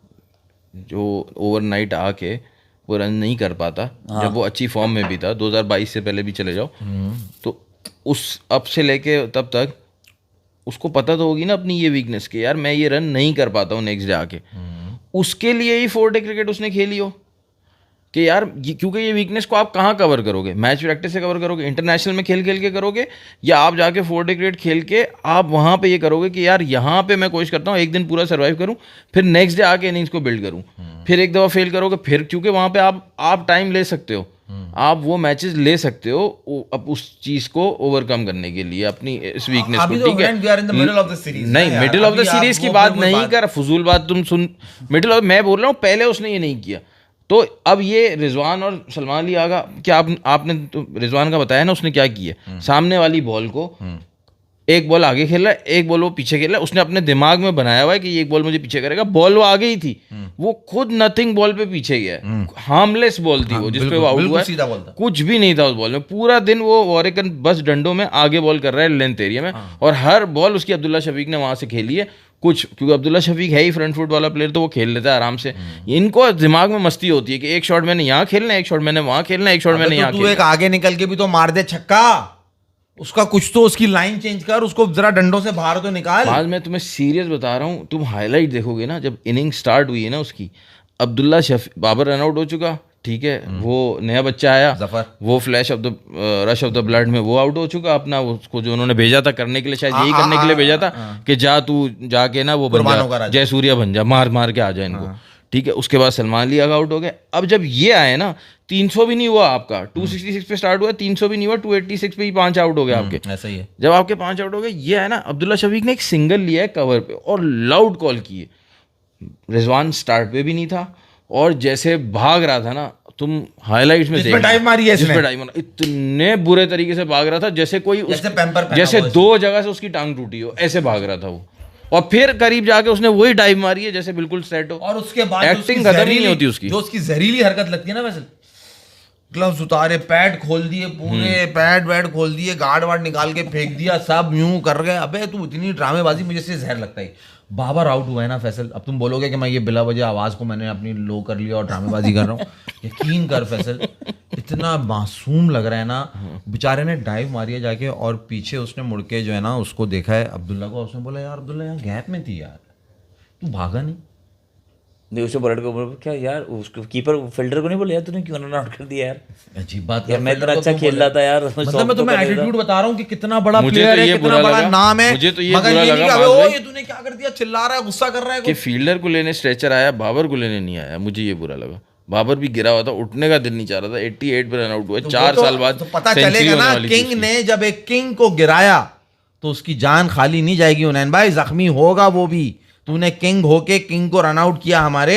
जो ओवरनाइट आके वो रन नहीं कर पाता, जब वो अच्छी फॉर्म में भी था, 2022 से पहले भी चले जाओ, तो उस अब से लेके तब तक उसको पता तो होगी ना अपनी ये वीकनेस कि यार मैं ये रन नहीं कर पाता हूँ नेक्स्ट डे आके। उसके लिए ही 4 डे क्रिकेट उसने खेली हो कि यार क्योंकि ये वीकनेस को आप कहाँ कवर करोगे, मैच प्रैक्टिस से कवर करोगे, इंटरनेशनल में खेल खेल के करोगे, या आप जाके 4 डे क्रिकेट खेल के आप वहाँ पे ये करोगे कि यार यहाँ पे मैं कोशिश करता हूँ एक दिन पूरा सर्वाइव करूँ, फिर नेक्स्ट डे आके इनिंग्स को बिल्ड करूँ, फिर एक दफ़ा फेल करोगे, फिर क्योंकि वहाँ पे आप टाइम ले सकते हो, आप वो मैचेस ले सकते हो अब उस चीज को ओवरकम करने के लिए, अपनी इस वीकनेस को, ठीक है। नहीं, मिडिल ऑफ द सीरीज की बात नहीं कर, फजूल बात तुम सुन, मिडिल ऑफ, मैं बोल रहा हूँ पहले उसने ये नहीं किया, तो अब ये रिजवान और सलमान अली आगा, क्या आपने तो रिजवान का बताया ना उसने क्या किया, सामने वाली बॉल को एक बॉल आगे खेल रहा है, एक बॉल वो पीछे खेल रहा है, उसने अपने दिमाग में बनाया हुआ है कि एक बॉल मुझे पीछे करेगा, बॉल वो आगे ही थी, वो खुद नथिंग बॉल पे पीछे गया, हार्मलेस बॉल थी वो, जिसपे वो आउट हुआ है, कुछ भी नहीं था उस बॉल में, पूरा दिन वो वॉरेकन बस डंडों में आगे बॉल कर रहा है लेंथ एरिया में, और हर बॉल उसकी अब्दुल्ला शफीक ने वहां से खेली है, कुछ क्योंकि अब्दुल्ला शफीक है ही फ्रंट फुट वाला प्लेयर, तो वो खेल लेता है आराम से। इनको दिमाग में मस्ती होती है कि एक शॉट मैंने यहाँ खेलना है, एक शॉट मैंने वहां खेलना है, एक शॉट मैंने यहाँ खेलना है। एक आगे निकल के भी तो मार दे छक्का, उसका कुछ तो उसकी लाइन चेंज कर, उसको जरा डंडों से बाहर तो निकाल। आज मैं तुम्हें सीरियस बता रहा हूँ, तुम हाईलाइट देखोगे ना, जब इनिंग स्टार्ट हुई है ना उसकी, अब्दुल्ला शफीक, बाबर रन आउट हो चुका, ठीक है, वो नया बच्चा आया जफर, वो flash of the rush of the blood में वो आउट हो चुका अपना, उसको जो उन्होंने भेजा था करने के लिए, शायद यही करने के लिए भेजा था कि जा तू जाके ना वो बन जा, जय सूर्या बन जा, मार मार के आ जाए इनको, ठीक है। उसके बाद सलमान अली आउट हो गए। अब जब ये आए ना, 300 भी नहीं हुआ आपका, 266 पे स्टार्ट हुआ, 300 भी नहीं हुआ, 286 पे ही 5 आउट हो गए आपके, ऐसा ही है। जब आपके 5 आउट हो गए, ये है ना, अब्दुल्ला शफीक ने एक सिंगल लिया है कवर पे और लाउड कॉल की है, रिजवान स्टार्ट पे भी नहीं था, और जैसे भाग रहा था ना, तुम हाईलाइट्स में देखना, डाइव मारी है इसने, इतने बुरे तरीके से भाग रहा था जैसे कोई जैसे 2 जगह से उसकी टांग टूटी हो, ऐसे भाग रहा था वो, और फिर करीब जाके उसने वही डाइव मारी है जैसे बिल्कुल सेट हो, और उसके बाद एक्टिंग खत्म ही नहीं होती उसकी, जो उसकी जहरीली हरकत लगती है ना, वैसे ग्लव्स उतारे, पैड खोल दिए पूरे, पैड वैड खोल दिए, गार्ड वार्ड निकाल के फेंक दिया, सब यूं कर गए। अबे तू इतनी ड्रामेबाजी, मुझे से जहर लगता है। बाबर आउट हुआ है ना फैसल, अब तुम बोलोगे कि मैं ये बिला वजह आवाज को मैंने अपनी लो कर लिया और ड्रामेबाजी कर रहा हूँ, यकीन कर फैसल, इतना मासूम लग रहा है ना, बेचारे ने डाइव मारी है जाके, और पीछे उसने मुड़ के जो है ना उसको देखा है अब्दुल्ला को, उसने बोला यार अब्दुल्ला यहाँ गैप में थी यार, तू भागा नहीं। उसने बोला क्या यार, उसको कीपर फील्डर को नहीं बोला यार तूने क्यों रन आउट कर दिया यार, अजीब बात यार मैं इतना अच्छा खेल रहा था यार, मतलब मैं तुम्हें एटीट्यूड बता रहा हूँ कि कितना बड़ा प्लेयर है, कितना बड़ा नाम है, मुझे तो ये मगर बुरा ये लगा, ओ ये तूने क्या कर दिया, चिल्ला रहा है, गुस्सा कर रहा है कि फील्डर को लेने स्ट्रेचर आया, बाबर को लेने नहीं आया, मुझे ये बुरा लगा। बाबर भी गिरा हुआ था, उठने का दिल नहीं चाह रहा था, 88 पे रन आउट हुआ, 4 साल बाद तो पता चलेगा ना, किंग ने जब एक किंग को गिराया तो उसकी जान खाली नहीं जाएगी हुनैन भाई, जख्मी होगा वो भी। तूने किंग होके किंग को रन आउट किया हमारे,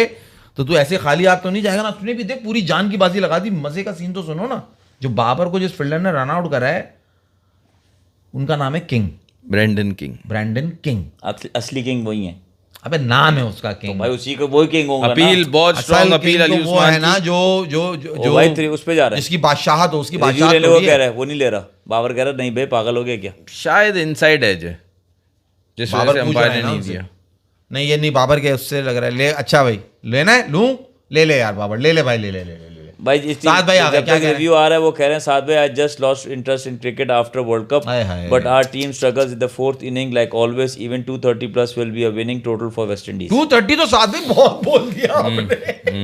तो तू ऐसे खाली हाथ तो नहीं जाएगा ना। तूने भी देख पूरी जान की बाजी लगा दी। मजे का सीन तो सुनो ना, जो बाबर को जिस फील्डर ने रन आउट करा है उनका नाम है king, Brandon king. Brandon king, असली किंग वही है। अबे नाम है उसका किंग, तो भाई उसी को वही किंग होगा। अपील बहुत स्ट्रांग अपील अली वो है ना, जो भाई उस पे जा रहा है, जिसकी बादशाहत हो, उसकी रिव्यू बादशाहत ले ले, वो कह रहा है वो नहीं ले रहा। बाबर कह रहा नहीं भाई पागल हो गया क्या, शायद इनसाइड एज है जिस वजह से अंपायर ने नहीं दिया। नहीं ये नहीं, बाबर के उससे लग रहा है ले। अच्छा भाई लेना है, लूं, ले ले यार बाबर, ले ले भाई, ले ले ले ले भाई। साथ भाई आ गए, क्या रिव्यू आ रहा है वो कह रहे हैं साथ भाई, I just lost interest in cricket after world cup, but our team struggles in the fourth inning like always, even 230 plus will be a winning total for West Indies. 230 तो साथ में बहुत बोल दिया आपने।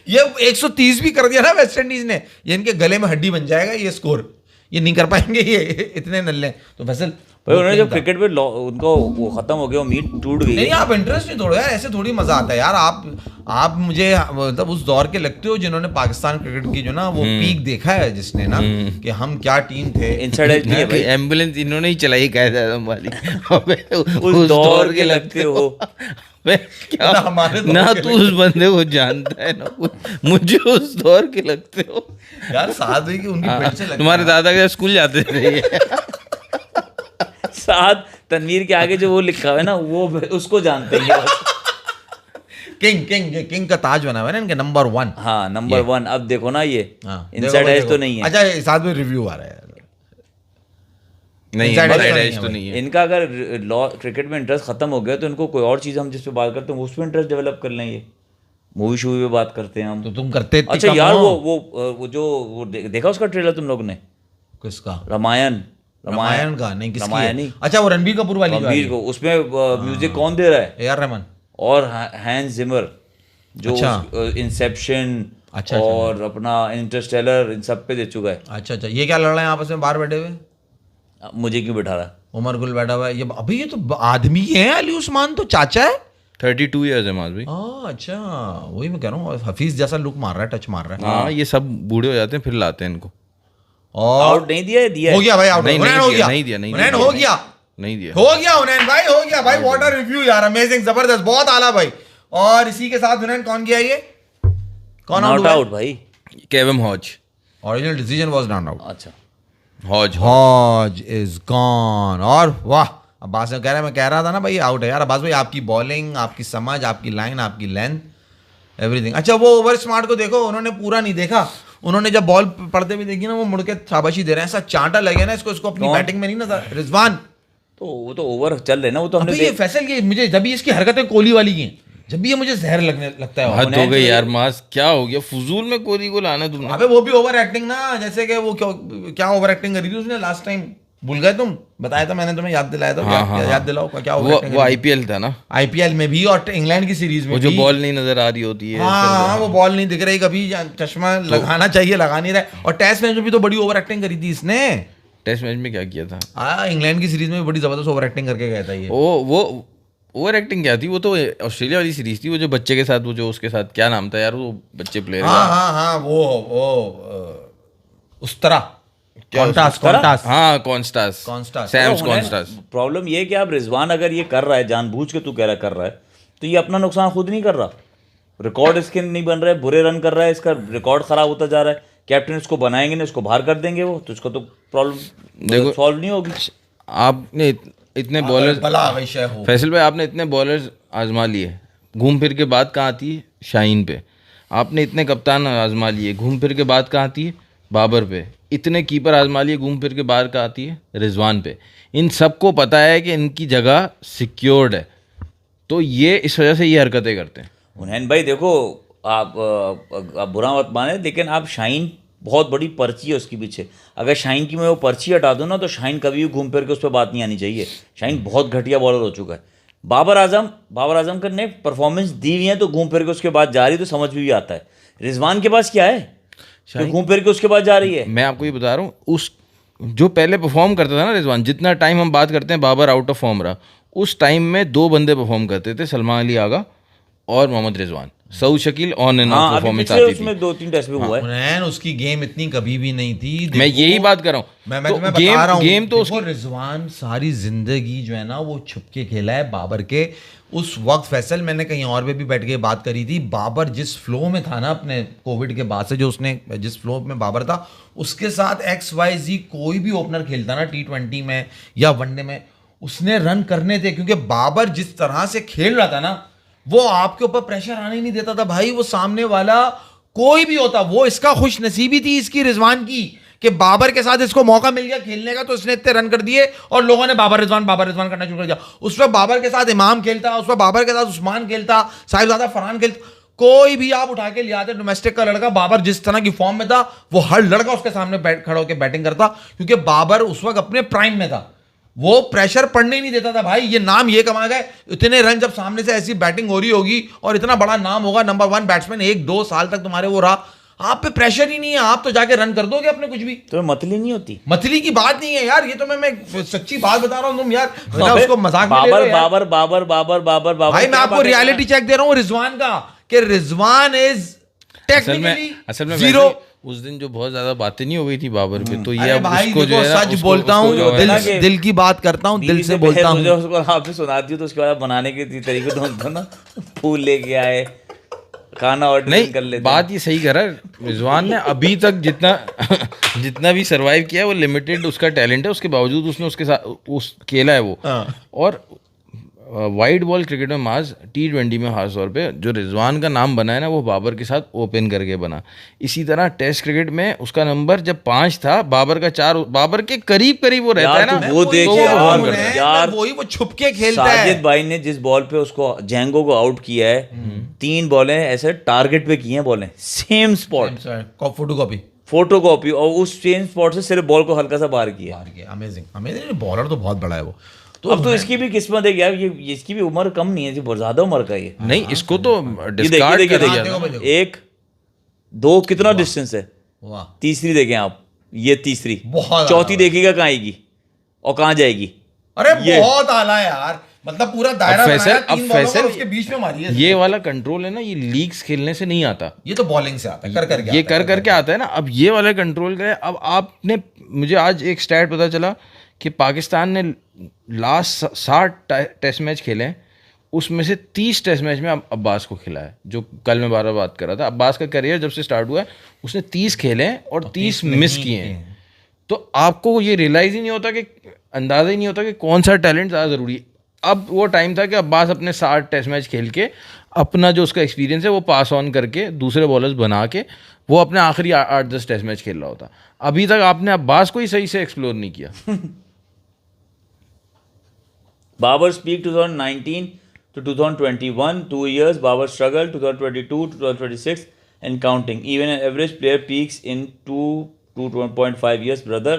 ये 130 भी कर दिया ना वेस्ट इंडीज ने, ये इनके गले में हड्डी बन जाएगा ये स्कोर, ये नहीं कर पाएंगे ये इतने नल्ले। तो फैसल भाई उन्होंने जब क्रिकेट पे उनको वो खत्म हो गया, उम्मीद टूट गई। नहीं आप इंटरेस्ट नहीं तोड़ो यार, ऐसे थोड़ी मजा आता है यार। आप मुझे मतलब उस दौर के लगते हो जिन्होंने पाकिस्तान क्रिकेट की जो ना वो पीक देखा है, जिसने ना कि हम क्या टीम थे। इनसाइड नहीं है भाई, एम्बुलेंस इन्होंने ही चलाई कैसे वाली। उस दौर के लगते हो क्या ना, तू उस बंदे को जानता है ना, मुझे उस दौर के लगते हो यार। साथ में कि उनकी पेट से लगता है। तुम्हारे दादा के स्कूल जाते थे साथ तनवीर के आगे जो वो लिखा हुआ है ना, वो उसको जानते हैं। किंग किंग किंग का ताज बना हुआ है ना इनके, नंबर 1। हाँ नंबर 1। अब देखो ना ये इनसाइड एज तो नहीं है। अच्छा साथ में रिव्यू आ रहा है, नहीं इनसाइड एज तो नहीं है इनका। अगर क्रिकेट में इंटरेस्ट खत्म हो गया तो इनको कोई और चीज हम जिस पे बात करते हैं उस पर इंटरेस्ट डेवलप कर लें। ये मूवी शूवी पे बात करते हैं हम, तो तुम करते। अच्छा यार वो जो देखा उसका ट्रेलर तुम लोग ने? किसका? रामायण का? नहीं किसकी रामायण है? अच्छा वो रणबीर कपूर वाली। रणबीर को उसमें म्यूजिक कौन दे रहा है? ए आर रहमान और हैंस जिमर, जो इंसेप्शन अच्छा और अपना इंटरस्टेलर, इन सब पे दे चुका है। अच्छा अच्छा, ये क्या लड़ रहे हैं आपस में बाहर बैठे हुए? मुझे क्यों बैठा रहा है? उमर गुल बैठा हुआ है ये, अभी ये तो आदमी है, अली उस्मान तो चाचा है। 32 ईयर्स है माज भाई। अच्छा, वही मैं कह रहा हूँ, हफीज जैसा लुक मार रहा है, टच मार रहा है। हाँ, ये सब बूढ़े हो जाते हैं फिर लाते हैं इनको। और आउट नहीं दिया है? दिया है। हो गया भाई, आउट नहीं, हुनैन नहीं हो दिया, गया, नहीं दिया, नहीं हुनैन दिया, हो गया, नहीं दिया। हो गया हुनैन भाई, हो गया भाई। वाटर रिव्यू यार, अमेजिंग, जबरदस्त, बहुत आला भाई। और इसी के साथ हुनैन कौन गया ये, कौन आउट नॉट हुआ? आउट भाई। Kevin Hodge. Original decision was not out. अच्छा, हॉज हॉज इज गॉन। और वाह, अब्बास ने कह रहा है, मैं कह रहा था ना भाई आउट है यार। अब्बास भाई आपकी बॉलिंग, आपकी समझ, आपकी लाइन, आपकी लेंथ, एवरीथिंग। अच्छा, वो ओवर स्मार्ट को देखो, उन्होंने पूरा नहीं देखा। उन्होंने जब बॉल पड़ते हुए देखी ना, वो मुड़ के शाबाशी दे रहे हैं, ऐसा चांटा लगे ना इसको, इसको अपनी कौन? बैटिंग में नहीं नजर। रिजवान, तो वो तो ओवर चल रहे ना, वो तो हमने अबे ये फैसल, ये मुझे जब भी इसकी हरकतें कोहली वाली की हैं, जब भी ये मुझे जहर लगने लगता है। हद हो गई यार माज, क्या हो गया? फजूल में कोहली को लाना तुमने। अबे वो भी ओवर एक्टिंग ना, जैसे कि वो क्या ओवर एक्टिंग करी थी उसने लास्ट टाइम, भूल गए तुम? बताया था मैंने तुम्हें, याद दिलाया था। याद दिलाओ क्या वो आईपीएल था ना, आईपीएल में भी और इंग्लैंड की सीरीज में वो जो भी। बॉल नहीं नजर आ रही होती है। हाँ, वो बॉल नहीं दिख रही कभी, चश्मा लगाना चाहिए, लगा नहीं रहा। और टेस्ट मैच में भी तो बड़ी ओवर एक्टिंग करी थी इसने। टेस्ट मैच में क्या किया था? इंग्लैंड की सीरीज में भी बड़ी जबरदस्त ओवर एक्टिंग करके गया था ये। वो ओवर एक्टिंग क्या थी? वो तो ऑस्ट्रेलिया वाली सीरीज थी, वो जो बच्चे के साथ, वो जो उसके साथ क्या नाम था यार, वो बच्चे प्लेयर। हाँ, वो उस तरह कॉन्टास। हाँ, कॉन्स्टास, सैम्स कॉन्स्टास। प्रॉब्लम ये है कि आप रिजवान अगर ये कर रहा है जानबूझ के, तू कह रहा कर रहा है, तो ये अपना नुकसान खुद नहीं कर रहा। रिकॉर्ड इसके नहीं बन रहा है, बुरे रन कर रहा है, इसका रिकॉर्ड खराब होता जा रहा है। कैप्टन इसको बनाएंगे ना, इसको बाहर कर देंगे वो, तो इसको तो प्रॉब्लम देखो, सॉल्व नहीं होगी। आपने इतने बॉलर्स, फैसल भाई आपने इतने बॉलर्स आजमा लिए, घूम फिर के बात कहाँ आती है? शाहीन पे। आपने इतने कप्तान आजमा लिए, घूम फिर के बात कहाँ आती है? बाबर पे। इतने कीपर आजमा लिए, घूम फिर के बात कहाँ आती है? रिजवान पे। इन सबको पता है कि इनकी जगह सिक्योर्ड है, तो ये इस वजह से ये हरकतें करते हैं। हुनैन भाई देखो, आप बुरा मत माने, लेकिन आप शाहीन बहुत बड़ी पर्ची है उसके पीछे। अगर शाहीन की मैं वो पर्ची हटा दूँ ना, तो शाहीन कभी भी घूम फिर के उस पर बात नहीं आनी चाहिए। शाहीन बहुत घटिया बॉलर हो चुका है। बाबर आजम का ने परफॉर्मेंस दी हुई है, तो घूम फिर के उसके बाद जा रही, तो समझ भी आता है। रिजवान के पास क्या है तो घूम फिर के उसके बाद जा रही है। मैं आपको ये बता रहा हूँ, उस जो पहले परफॉर्म करता था ना रिजवान, जितना टाइम हम बात करते हैं बाबर आउट ऑफ फॉर्म रहा, उस टाइम में 2 बंदे परफॉर्म करते थे, सलमान अली आगा और Mohammad Rizwan. Saud Shakeel on and off performance आती थी। उसमें 2-3 टेस्ट में हुआ है। हुनैन, उसकी गेम इतनी कभी भी नहीं थी। मैं यही बात कर रहा हूँ। मैं तुम्हें बता रहा हूँ, गेम तो उसको रिजवान सारी जिंदगी जो है ना, वो छुप के खेला है बाबर के। उस वक्त फैसल, मैंने कहीं और पे भी बैठ के बात करी थी, बाबर जिस फ्लो में था ना अपने कोविड के बाद से, जो उसने जिस फ्लो में बाबर था, उसके साथ XYZ कोई भी ओपनर खेलता ना T20 में या वनडे में, उसने रन करने थे। क्योंकि बाबर जिस तरह से खेल रहा था ना, वो आपके ऊपर प्रेशर आने नहीं देता था भाई। वो सामने वाला कोई भी होता, वो इसका खुश नसीबी थी इसकी, रिजवान की, कि बाबर के साथ इसको मौका मिल गया खेलने का, तो इसने इतने रन कर दिए और लोगों ने बाबर रिजवान करना शुरू कर दिया। उस वक्त बाबर के साथ इमाम खेलता, उस वक्त बाबर के साथ उस्मान खेलता, साहिबजादा फरहान खेलता, कोई भी आप उठा के ले आते डोमेस्टिक का लड़का, बाबर जिस तरह की फॉर्म में था, वो हर लड़का उसके सामने खड़ा होकर बैटिंग करता, क्योंकि बाबर उस वक्त अपने प्राइम में था। वो प्रेशर पड़ने ही नहीं देता था भाई। ये नाम ये कमा गए, इतने रन जब सामने से ऐसी बैटिंग हो रही होगी और इतना बड़ा नाम होगा, नंबर 1 बैट्समैन, 1-2 साल तक तुम्हारे वो रहा, आप पे प्रेशर ही नहीं है, आप तो जाके रन कर दोगे अपने कुछ भी। तो मतली नहीं होती, मतली की बात नहीं है यार, ये तो मैं सच्ची बात बता रहा हूँ। तुम यार उसको मजाक में ले रहे हो यार। बाबर भाई मैं आपको रियलिटी चेक दे रहा हूँ रिजवान का, कि रिजवान इज टेक्निकली असल में जीरो। उस दिन जो बहुत ज्यादा बातें नहीं हो गई थी बाबर पे, तो ये अब भाई उसको जो है ना, सच बोलता हूँ, दिल की बात करता हूँ, दिल से बोलता हूँ। उसको आप भी सुनाती हूँ, तो उसके बाद बनाने के तरीके तो ना, फूल लेके आए, खाना ऑर्डर नहीं कर लेते। बात ये सही करा रिजवान ने, अभी तक जितना भी सरवाइव किया है, वो लिमिटेड उसका टैलेंट है, उसके बावजूद उसने उसके साथ खेला है वो। और वाइड बॉल क्रिकेट में माज T20 में खास तौर पे जो रिजवान का नाम बना है ना, वो बाबर के साथ ओपन करके बना। इसी तरह टेस्ट क्रिकेट में उसका नंबर जब 5 था, बाबर का 4, बाबर के करीब करीब वो रहता है ना, वो देख यार, वही वो छुप के खेलता है। साजिद भाई ने जिस बॉल पे उसको जेंगो को आउट किया है, 3 बॉलें ऐसे टारगेट पे की हैं, बॉलें सेम स्पॉट, फोटोकॉपी, और उस सेम स्पॉट से सिर्फ बॉल को हल्का सा बाहर किया। अमेजिंग बॉलर तो बहुत बड़ा है वो। तो अब तो इसकी भी किस्मत है यार, ये इसकी भी उम्र कम नहीं है, बहुत ज्यादा उम्र का ये नहीं, इसको तो डिस्कार्ड कर दिया। 1 2 कितना डिस्टेंस है, वाह, तीसरी देखें आप, ये तीसरी, बहुत चौथी आला। देखिएगा कहाँ आएगी और कहाँ जाएगी। अरे बहुत आला है यार, मतलब पूरा दायरा बनाया, 3 बॉलों का उसके बीच में मारी है। ये वाला कंट्रोल है ना, ये लीग्स खेलने से नहीं आता, ये तो बॉलिंग से आता है, कर करके ये आता है। कर करके आता है ना। अब ये वाला कंट्रोल करे। अब आपने, मुझे आज एक स्टैट पता चला कि पाकिस्तान ने लास्ट 60 टेस्ट मैच खेले हैं, उसमें से 30 टेस्ट मैच में अब्बास को खिला है, जो कल मैं बार बात कर रहा था। अब्बास का करियर जब से स्टार्ट हुआ है उसने 30 खेले हैं और 30 मिस किए हैं। तो आपको ये रियलाइज़ ही नहीं होता, कि अंदाज़ा ही नहीं होता कि कौन सा टैलेंट ज़्यादा ज़रूरी है। अब वो टाइम था कि अब्बास अपने 60 टेस्ट मैच खेल के अपना जो उसका एक्सपीरियंस है वो पास ऑन करके दूसरे बॉलर्स बना के वो अपने आखिरी 8-10 टेस्ट मैच खेल रहा होता। अभी तक आपने अब्बास को ही सही से एक्सप्लोर नहीं किया। Babar's peak 2019 to 2021, 2 years. Babar struggled 2022 to 2026 and counting. Even an average player peaks in 2 to 1.5 years, brother.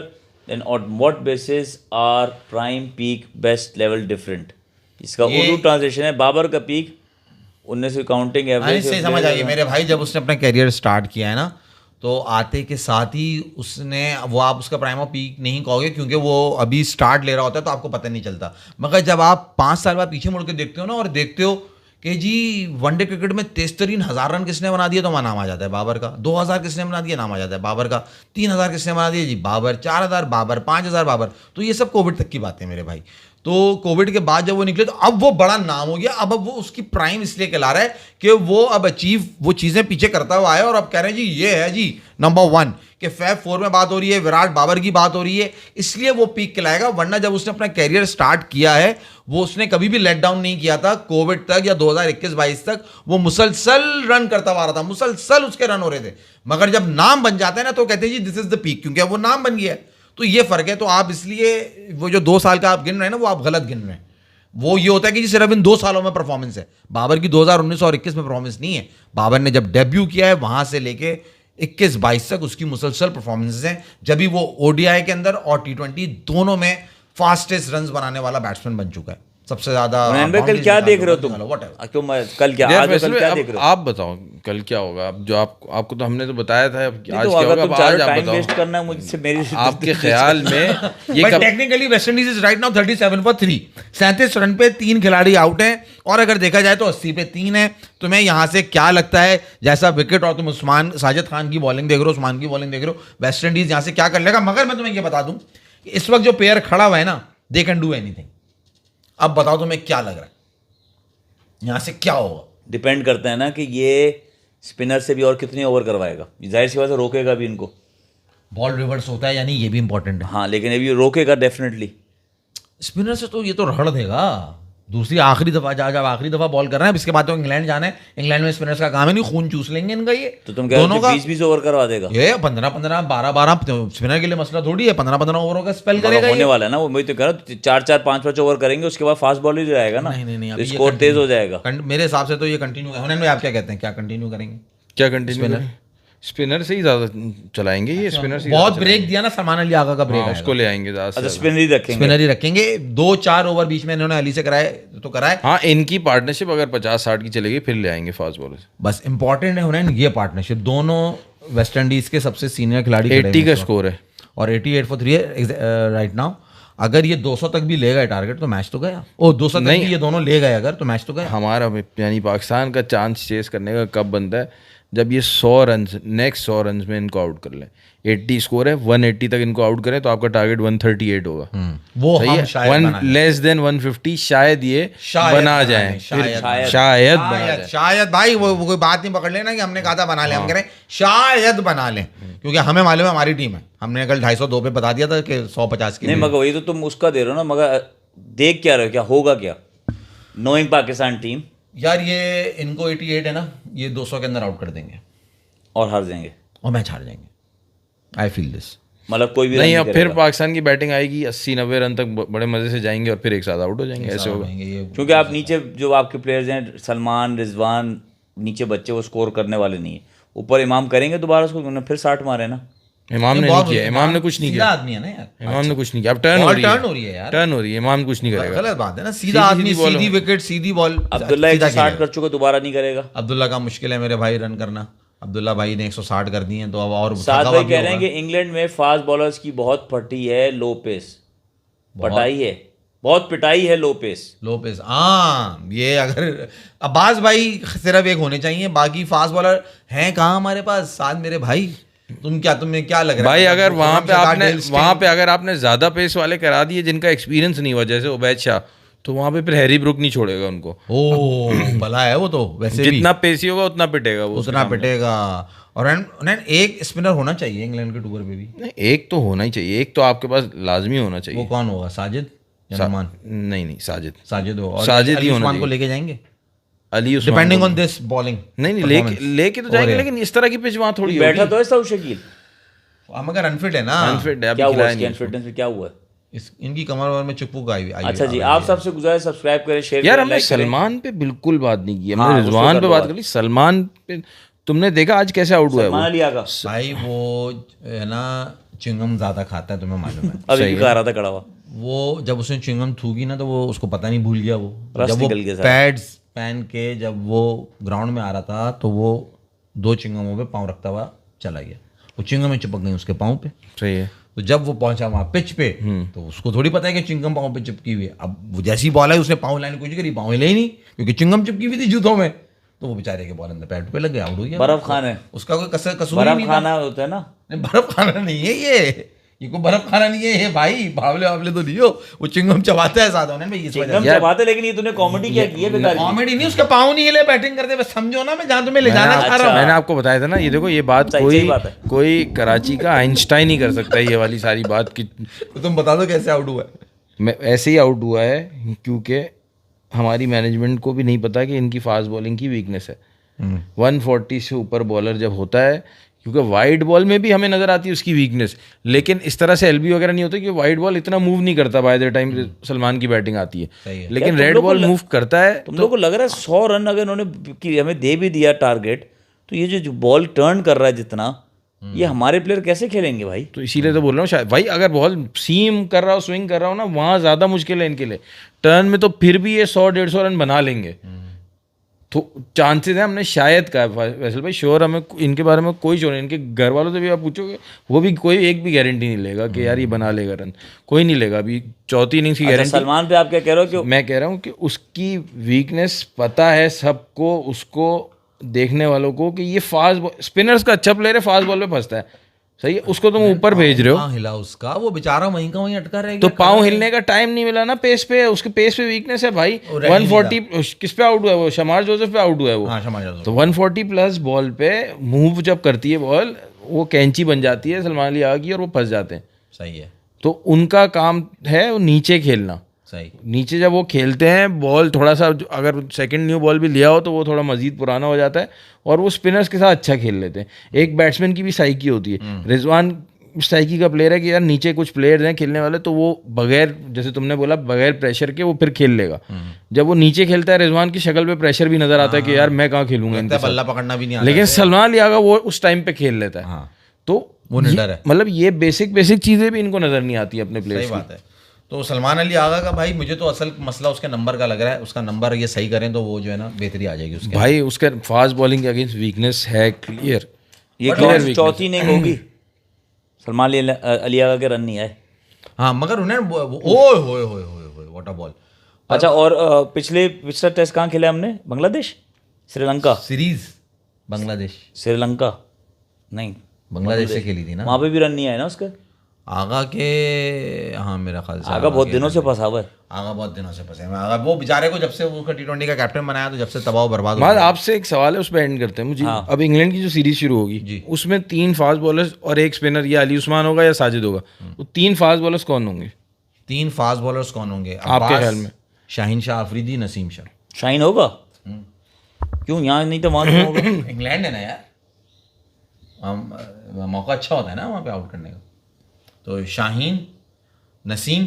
Then on what basis are prime peak best level different? इसका उर्दू ट्रांसलेशन है, बाबर का पीक 19 काउंटिंग एवरेज से समझ आइए मेरे भाई, जब उसने अपना करियर स्टार्ट किया है ना, तो आते के साथ ही उसने वो, आप उसका प्राइम और पीक नहीं कहोगे क्योंकि वो अभी स्टार्ट ले रहा होता है तो आपको पता नहीं चलता। मगर जब आप 5 साल बाद पीछे मुड़ के देखते हो ना, और देखते हो कि जी वनडे क्रिकेट में 13,000 रन किसने बना दिया, तो वहाँ नाम आ जाता है बाबर का। 2,000 किसने बना दिया, नाम आ जाता है बाबर का। 3,000 किसने बना दिया, जी बाबर। 4,000 बाबर, 5,000 बाबर। तो ये सब कोविड तक की बातें मेरे भाई। तो कोविड के बाद जब वो निकले तो अब वो बड़ा नाम हो गया। अब वो उसकी प्राइम इसलिए कहला रहा है कि वो अब अचीव वो चीज़ें पीछे करता हुआ आया, और अब कह रहे हैं जी ये है जी नंबर 1 कि फैब 4 में बात हो रही है, विराट बाबर की बात हो रही है, इसलिए वो पीक कहलाएगा। वरना जब उसने अपना कैरियर स्टार्ट किया है वो उसने कभी भी लेट डाउन नहीं किया था। कोविड तक या 2021-22 तक वो मुसलसल रन करता हुआ आ रहा था, मुसलसल उसके रन हो रहे थे। मगर जब नाम बन जाता है ना तो कहते हैं जी दिस इज द पीक, क्योंकि अब वो नाम बन गया है। तो ये फर्क है। तो आप इसलिए वो जो 2 साल का आप गिन रहे हैं ना, वो आप गलत गिन रहे हैं। वो ये होता है कि जी सिर्फ इन 2 सालों में परफॉर्मेंस है। बाबर की 2019 और 21 में परफॉर्मेंस नहीं है। बाबर ने जब डेब्यू किया है वहां से लेके 21-22 तक उसकी मुसलसल परफॉर्मेंसेस हैं। जब भी वो ओडीआई के अंदर और T20 दोनों में फास्टेस्ट रन बनाने वाला बैट्समैन बन चुका है, सबसे ज्यादा। कल क्या देख रहे हो तुम? क्यों कल क्या, यार आज वैसे कल क्या देख रहे हो? आप बताओ कल क्या होगा? अब जो आपको तो हमने तो बताया था, अब नहीं आज तो क्या अगर होगा? तुम अब चारों आज आप टाइम बताओ, वेस्ट करना है मुझसे, मेरी आपके ख्याल में ये कब? Technically West Indies is right now 37 for 3, 37 run पे 3 खिलाड़ी आउट हैं। और अगर देखा जाए तो 80 पे 3 है। तुम्हें यहां से क्या लगता है, जैसा विकेट, और तुम उस्मान साजिद खान की बॉलिंग देख रहे हो, उस्मान की बॉलिंग देख रहे हो, वेस्ट इंडीज यहां से क्या कर लेगा? मगर मैं तुम्हें ये बता दूं कि इस वक्त जो प्लेयर खड़ा हुआ है ना, दे कैन डू एनीथिंग। अब बताओ तुम्हें क्या लग रहा है यहां से क्या होगा? डिपेंड करता है ना कि ये स्पिनर से भी और कितनी ओवर करवाएगा। जाहिर सी बात है रोकेगा भी इनको। बॉल रिवर्स होता है यानी ये भी इंपॉर्टेंट है। हाँ, लेकिन अभी रोकेगा डेफिनेटली। स्पिनर से तो ये तो रगड़ देगा। दूसरी आखिरी दफा जब आखिरी दफा बॉल कर रहे हैं, इसके बाद तो इंग्लैंड जाना है। इंग्लैंड में स्पिनर्स का काम है नहीं, खून चूस लेंगे इनका ये। तो तुम कह रहे दोनों हो का 20-20 ओवर करवा देगा? ये 15-15, 12-12 स्पिनर के लिए मसला थोड़ी है। 15-15 ओवरों का स्पेल मगर करेगा होने ये। वाला है ना, वो मैं तो कह रहा हूँ 4-4, 5-5 ओवर करेंगे, उसके बाद फास्ट बॉल ही जाएगा ना। नहीं तो अभी ये स्कोर तेज हो जाएगा। मेरे हिसाब से तो ये कंटिन्यू होने। आप क्या कहते हैं, क्या कंटिन्यू करेंगे? क्या कंटिन्यू? स्पिनर से ही ज्यादा चलाएंगे ये, स्पिनर से ही बहुत ज्यादा ब्रेक दिया ना सलमान अली आगा का ब्रेक हाँ, उसको ले आएंगे ज्यादा से अच्छा, ज्यादा। स्पिनर ही रखेंगे। स्पिनर ही रखेंगे। 2-4 ओवर बीच में इन्होंने अली से कराए तो कराए। हाँ, इनकी पार्टनरशिप अगर 50-60 की चलेगी फिर ले आएंगे फास्ट बॉलर। बस इंपॉर्टेंट है हुनैन ये पार्टनरशिप। दोनों वेस्ट इंडीज के सबसे सीनियर खिलाड़ी खड़े हैं 80 का इस वक्त। स्कोर है और 88 for 3 है राइट नाउ। अगर ये 200 तक भी ले गए टारगेट तो मैच तो गया। ओ 200 तक भी ये दोनों ले गए अगर तो मैच तो गया। हमारा यानी पाकिस्तान का चांस चेस करने का कब बनता है? जब ये 100 रन, नेक्स्ट 100 रन में इनको आउट कर लें। 80 स्कोर है, 180 तक इनको आउट करें तो आपका टारगेट 138 होगा। वो सही हम है, शायद बना लें। लेस देन 150 शायद ये शायद बना बना जाए। लें, शायद बना जाए। शायद भाई वो कोई बात नहीं पकड़ लेना कि हमने कहा था बना लें। हम कह रहे हैं शायद बना लें, क्योंकि हमें मालूम है हमारी टीम है। हमने कल 250-2 पे बता दिया था कि 150 की नहीं, मगर वही तो तुम उसका दे रहे हो ना। मगर देख क्या रहे हो, क्या होगा क्या? Knowing Pakistan team. यार ये इनको 88 है ना, ये 200 के अंदर आउट कर देंगे और हार जाएंगे और मैच हार जाएंगे। I feel this. मतलब कोई भी नहीं, रन अब फिर करेगा। पाकिस्तान की बैटिंग आएगी 80-90 रन तक बड़े मजे से जाएंगे और फिर एक साथ आउट हो जाएंगे। ऐसे होगा। क्योंकि आप नीचे जो आपके प्लेयर्स हैं, सलमान, रिजवान, नीचे बच्चे, वो स्कोर करने वाले नहीं है। ऊपर इमाम करेंगे दोबारा उसको, उन्होंने फिर 60 मारे ना। इमाम ने नहीं किया, इमाम ने कुछ नहीं सीधा किया। आदमी है ना यार। इमाम ने कुछ नहीं किया। अब टर्न हो बॉल रही टर्न हो रही है यार। टर्न हो रही है, इमाम कुछ नहीं करेगा। गलत बात है ना। सीधा सीधी आदमी, बॉल सीधी विकेट, सीधी बॉल। अब्दुल्ला सीधा 160 खेलेगा। कर चुका, दोबारा नहीं करेगा। अब्दुल्ला का मुश्किल है मेरे भाई रन करना। अब्दुल्ला भाई ने 160 कर दिए हैं, तो अब और साद थका भाई हुआ भी कह रहे हैं होगा। कि इंग्लैंड में फास्ट बॉलर्स की बहुत फटी है लो पेस, पटाई है, बहुत पिटाई है लो पेस। लोपेस, हाँ ये अगर अब्बास भाई सिर्फ एक होने चाहिए, बाकी फास्ट बॉलर हैं कहाँ हमारे पास। साथ मेरे भाई तुम्हें क्या लग रहा भाई है अगर वहां पे आपने डेल स्टेन- वहां पे अगर आपने ज्यादा पेस वाले करा दिए जिनका एक्सपीरियंस नहीं हुआ, जैसे उबैद शाह, तो वहां पे फिर हैरी ब्रुक नहीं छोड़ेगा उनको। ओ भला है वो तो वैसे भी जितना पेसी होगा उतना पिटेगा वो। उतना पिटेगा। और एक स्पिनर होना चाहिए इंग्लैंड के टूर पे भी। नहीं, एक तो होना ही चाहिए, एक तो आपके पास लाजमी होना वो चाहिए। कौन होगा, साजिद या नुमान? नहीं साजिद। साजिद होगा। और साजिद ही अली होना उस्मान को चाहिए। लेके जाएंगे अली उस्मान डिपेंडिंग को- ऑन दिस बॉलिंग। नहीं लेके तो जाएंगे, लेकिन इस तरह की पिच वहां थोड़ी बैठा होगी। तो है सऊद शकील, मगर अनफिट है ना। अनफिट है, अभी क्या हुआ खिलाया इसकी नहीं। अनफिटनेस में, क्या हुआ है? इनकी कमर वमर में चुप्पू का आई अच्छा जी, आप सबसे गुजारिश सब्सक्राइब करें, शेयर यार करें, हमने लाइक करें। सलमान पे बिल्कुल बात नहीं की, हाँ, हमने उस पे रिजवान कर पे लो बात बात। कर ली। सलमान पे तुमने देखा आज कैसे आउट हुआ है वो? सलमान अली आगा भाई वो है ना चिंगम ज्यादा खाता है, तुम्हें मालूम है। अभी भी कह रहा था कड़ा हुआ। वो जब उसने चिंगम थूकी ना तो वो उसको पता नहीं, भूल गया वो। रस जब वो निकल गया सारा। पैड्स पहन के जब वो ग्राउंड में आ रहा था तो वो 2 चिंगमों पे पाँव रखता हुआ चला गया, वो चिंगम में चिपक गई उसके पाँव पे। सही है। तो जब वो पहुंचा वहां पिच पे तो उसको थोड़ी पता है कि चिंगम पाँव पे चिपकी हुई है। अब वो जैसी बॉल है उसने पाँव लाने की कोशिश करी, पाँव हिले ही नहीं क्योंकि चिंगम चिपकी हुई थी जूतों में। तो वो बेचारे के बॉल अंदर पैड पे लग गया, आउट हो गया। बर्फ खाना है, उसका कोई कसूर ही बर्फ नहीं था। खाना होता है ना। नहीं, बर्फ खाना नहीं है ये कोई बर्फ खाना नहीं है ये भाई, बावले वावले तो नहीं हो। वो चिंगम चबाता है ज्यादा भाई इस वजह चिंगम से। चबाते, लेकिन ये तूने कॉमेडी क्या की है बेकार की? कॉमेडी नहीं, उसके पाँव नहीं हिले बैटिंग करते, बस समझो ना मैं जहाँ तुम्हें ले जाना चाह रहा हूँ। मैंने आपको बताया था ना, ये देखो ये बात सही कोई बात है। कोई कराची का आइंस्टाइन ही कर सकता है, ये वाली सारी बात की। तो तुम बता दो कैसे आउट हुआ है। मैं ऐसे ही आउट हुआ है क्योंकि हमारी मैनेजमेंट को भी नहीं पता कि इनकी फास्ट बॉलिंग की वीकनेस है। 140 से ऊपर बॉलर जब होता है, क्योंकि वाइड बॉल में भी हमें नजर आती है उसकी वीकनेस, लेकिन इस तरह से एलबी वगैरह नहीं होता कि वाइड बॉल इतना मूव नहीं करता बाय द टाइम सलमान की बैटिंग आती है। सही है। लेकिन यार, तुम रेड लोग को बॉल मूव करता है। तुम लोग को लग रहा है 100 रन अगर उन्होंने हमें दे भी दिया टारगेट, तो ये जो बॉल टर्न कर रहा है जितना, ये हमारे प्लेयर कैसे खेलेंगे भाई? तो इसीलिए तो बोल रहा हूँ, शायद भाई अगर बॉल सीम कर रहा हो, स्विंग कर रहा हो ना, वहाँ ज़्यादा मुश्किल है इनके लिए। टर्न में तो फिर भी ये 100-150 रन बना लेंगे, तो चांसेस है। हमने शायद कहा वैसे भाई, श्योर हमें इनके बारे में कोई श्योर नहीं। इनके घर वालों से भी आप पूछोगे, वो भी कोई एक भी गारंटी नहीं लेगा कि यार ये बना लेगा रन, कोई नहीं लेगा। अभी चौथी इनिंग्स की अच्छा, गारंटी। सलमान पे आप क्या कह रहे हो कि मैं कह रहा हूँ कि उसकी वीकनेस पता है सबको, उसको देखने वालों को, कि ये फास्ट स्पिनर्स का अच्छा प्लेयर है, फास्ट बॉल पे फंसता है। सही है, उसको तुम ऊपर भेज रहे हो पाँव हिला उसका, वो बेचारा वहीं का वहीं अटका रह गया। तो पाँव हिलने का टाइम नहीं मिला ना पेस पे, उसके पेस पे वीकनेस है भाई। वो रह ही 140 किस पे आउट हुआ है वो? शमार जोसेफ पे आउट हुआ है वो। हाँ समझ रहा तो 140 प्लस बॉल पे मूव जब करती है बॉल, वो कैंची बन जाती है सलमान अली आगा की, और वो फंस जाते हैं। सही है, तो उनका काम है वो नीचे खेलना। सही। नीचे जब वो खेलते हैं, बॉल थोड़ा सा अगर सेकंड न्यू बॉल भी लिया हो तो वो थोड़ा मजीद पुराना हो जाता है, और वो स्पिनर्स के साथ अच्छा खेल लेते हैं। एक बैट्समैन की भी साइकी होती है। रिजवान साइकी का प्लेयर है कि यार नीचे कुछ प्लेयर्स हैं खेलने वाले, तो वो बगैर, जैसे तुमने बोला, बगैर प्रेशर के वो फिर खेल लेगा। जब वो नीचे खेलता है, रिजवान की शक्ल पे प्रेशर भी नजर आता है कि यार मैं कहाँ खेलूंगा इनके साथ। बल्ला पकड़ना भी नहीं आता। लेकिन सलमान अली आगा वो उस टाइम पे खेल लेता है। हाँ, तो वो निडर है। मतलब ये बेसिक चीजें भी इनको नजर नहीं आती अपने सही प्लेयर्स की। बात है। तो सलमान अली आगा का भाई, मुझे तो असल मसला उसके नंबर का लग रहा है। उसका नंबर ये सही करें तो वो जो है ना बेहतरी आ जाएगी उसके। भाई उसका फास्ट बॉलिंग के अगेंस्ट वीकनेस है क्लियर। ये चौथी नहीं होगी, सलमान अली आगा के रन नहीं आए। हाँ, मगर उन्हें ओए होए होए होए व्हाट अ बॉल। अच्छा, और पिछला टेस्ट कहाँ खेला हमने? बांग्लादेश, श्रीलंका, सीरीज बांग्लादेश श्रीलंका नहीं, बांग्लादेश से खेली थी ना। वहाँ पे भी रन नहीं आए ना उसके। आगा के, हाँ मेरा ख्याल से आगा बहुत दिनों से फंसा हुआ है। आगा बहुत दिनों से फंसे हैं। आगा वो बेचारे को जब से उसका T20 का कैप्टन बनाया तो जब से तबाह बर्बाद हो बाद गया। आपसे एक सवाल है, उस पर एंड करते हैं मुझे। अब इंग्लैंड की जो सीरीज शुरू होगी, उसमें 3 फास्ट बॉलर्स और एक स्पिनर, या अली उस्मान होगा या साजिद होगा, तो 3 फास्ट बॉलर्स कौन होंगे? 3 फास्ट बॉलर्स कौन होंगे आपके ख्याल में? शाहीन शाह अफरीदी, नसीम शाह। शाइन होगा? क्यों यहाँ नहीं तो वहाँ क्यों होगा? इंग्लैंड है ना यार, मौका अच्छा होता है ना वहाँ पे आउट करने का। तो शाहीन, नसीम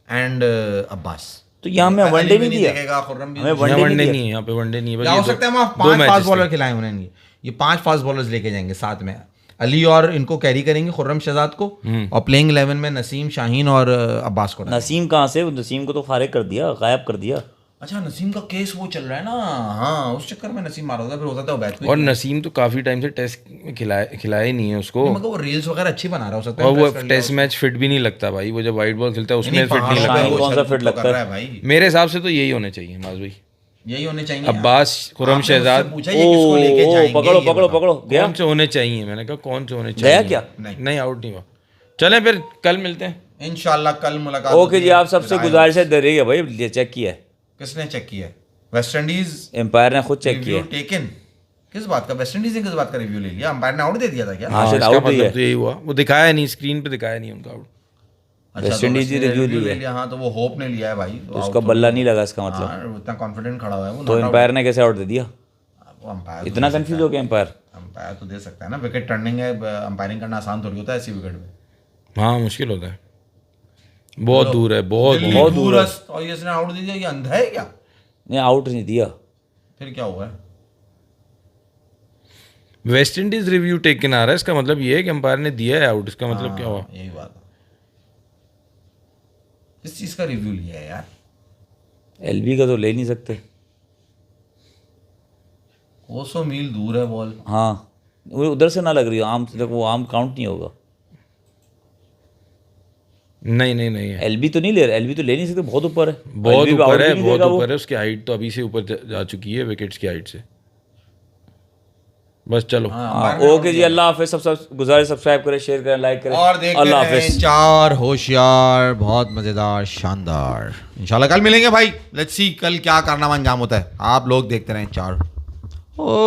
एंड अब्बास। तो यहाँ हमें वनडे नहीं दिया, देखेगा, खुर्रम भी हमें यहाँ वनडे वनडे नहीं नहीं दिया। है, यहाँ पे वनडे नहीं है। बस क्या ये हो सकता है, दो वहाँ 5 matches फास्ट थे। बॉलर खिलाए उन्होंने। ये 5 फास्ट बॉलर्स लेके जाएंगे साथ में। अली और इनको कैरी करेंगे, खुर्रम शहजाद को, और प्लेइंग 11 में नसीम, शाहीन और अब्बास को। नसीम कहाँ से? नसीम को तो फारिग कर दिया, गायब कर दिया। अच्छा नसीम का केस वो चल रहा है ना, हाँ उस चक्कर में नसीम मारा होता, फिर होता था उबैद को। और नसीम तो काफ़ी टाइम से टेस्ट में खिलाया ही नहीं है उसको, मगर वो रील्स वगैरह अच्छी बना रहा हो सकता है। और वो टेस्ट मैच फिट भी नहीं लगता भाई, वो जब वाइट बॉल खेलता है उसमें फिट नहीं लगता। कौन सा फिट लगता है भाई? मेरे हिसाब से तो यही होने चाहिए माज भाई, यही होने चाहिए। अब्बास, खुरम शहजाद। पूछा ये किसको लेके जाएंगे? पकड़ो ये पकड़ो बताओ। पकड़ो, गया कौन से होने चाहिए, मैंने कहा कौन से होने चाहिए। गया क्या? नहीं आउट नहीं हुआ। चलें फिर कल मिलते हैं इंशाल्लाह, कल मुलाकात ओके होगी जी, आप सबसे गुजारिश है, दे भाई ये चेक किया है, किसने चेक किया है? वेस्ट इंडीज एम्पायर ने खुद चेक किया रिव्यू टेकन। किस बात का? वेस्ट इंडीज ने किस बात का रिव्यू ले लिया? अंपायर ने आउट दे दिया था क्या? हाँ, शायद इसका आउट ही मतलब है। तो यही हुआ, वो दिखाया नहीं, स्क्रीन पे दिखाया नहीं उनका आउट। अच्छा, वेस्ट तो इंडीज ही उसने रिव्यू review लिया। ले लिया। हाँ तो वो होप ने लिया है भाई, तो उसका out बल्ला तो- नहीं लगा इसका मतलब, हाँ, वो इतना कॉन्फिडेंट खड़ा हुआ है वो, तो not out। एम्पायर ने कैसे आउट दे दिया? वो अंपायर इतना कंफ्यूज हो गया एम्पायर। अंपायर तो दे सकता है ना, विकेट टर्निंग है, अंपायरिंग करना आसान थोड़ी होता है ऐसी विकेट में। हाँ मुश्किल होता है, बहुत दूर है, बहुत दिल्ली बहुत दूरस्थ, और ये इसने आउट दे दिया, ये अंधा है क्या? नहीं आउट नहीं दिया। फिर क्या हुआ है? वेस्ट इंडीज रिव्यू टेकन आ रहा है, इसका मतलब ये है कि अंपायर ने दिया है आउट, इसका मतलब क्या हुआ? हाँ, यही बात है। किस चीज का रिव्यू लिया है यार? एलबी का तो ले नहीं सकते। कोसों मील दूर है बॉल। हाँ वो उधर से ना लग रही हो, आम देखो, वो आम काउंट नहीं होगा। नहीं नहीं नहीं है, एलबी तो नहीं ले रहा, एलबी तो ले नहीं सकते, बहुत ऊपर है, बहुत LB पे out ऊपर भी है, नहीं बहुत देगा वो। ऊपर है, उसकी हाइट तो अभी से ऊपर जा चुकी है विकेट्स की हाइट से। बस चलो, हाँ, ओके जी, अल्लाह हाफिज। सब गुजारिश सब्सक्राइब करें, शेयर करें, लाइक करें, और देखते अल्लाह रहें हाफिज। चार होशियार, बहुत मजेदार, शानदार। इंशाल्लाह कल मिलेंगे भाई, लेट्स सी कल क्या कारनामा अंजाम होता है। आप लोग देखते रहें चार होशियार।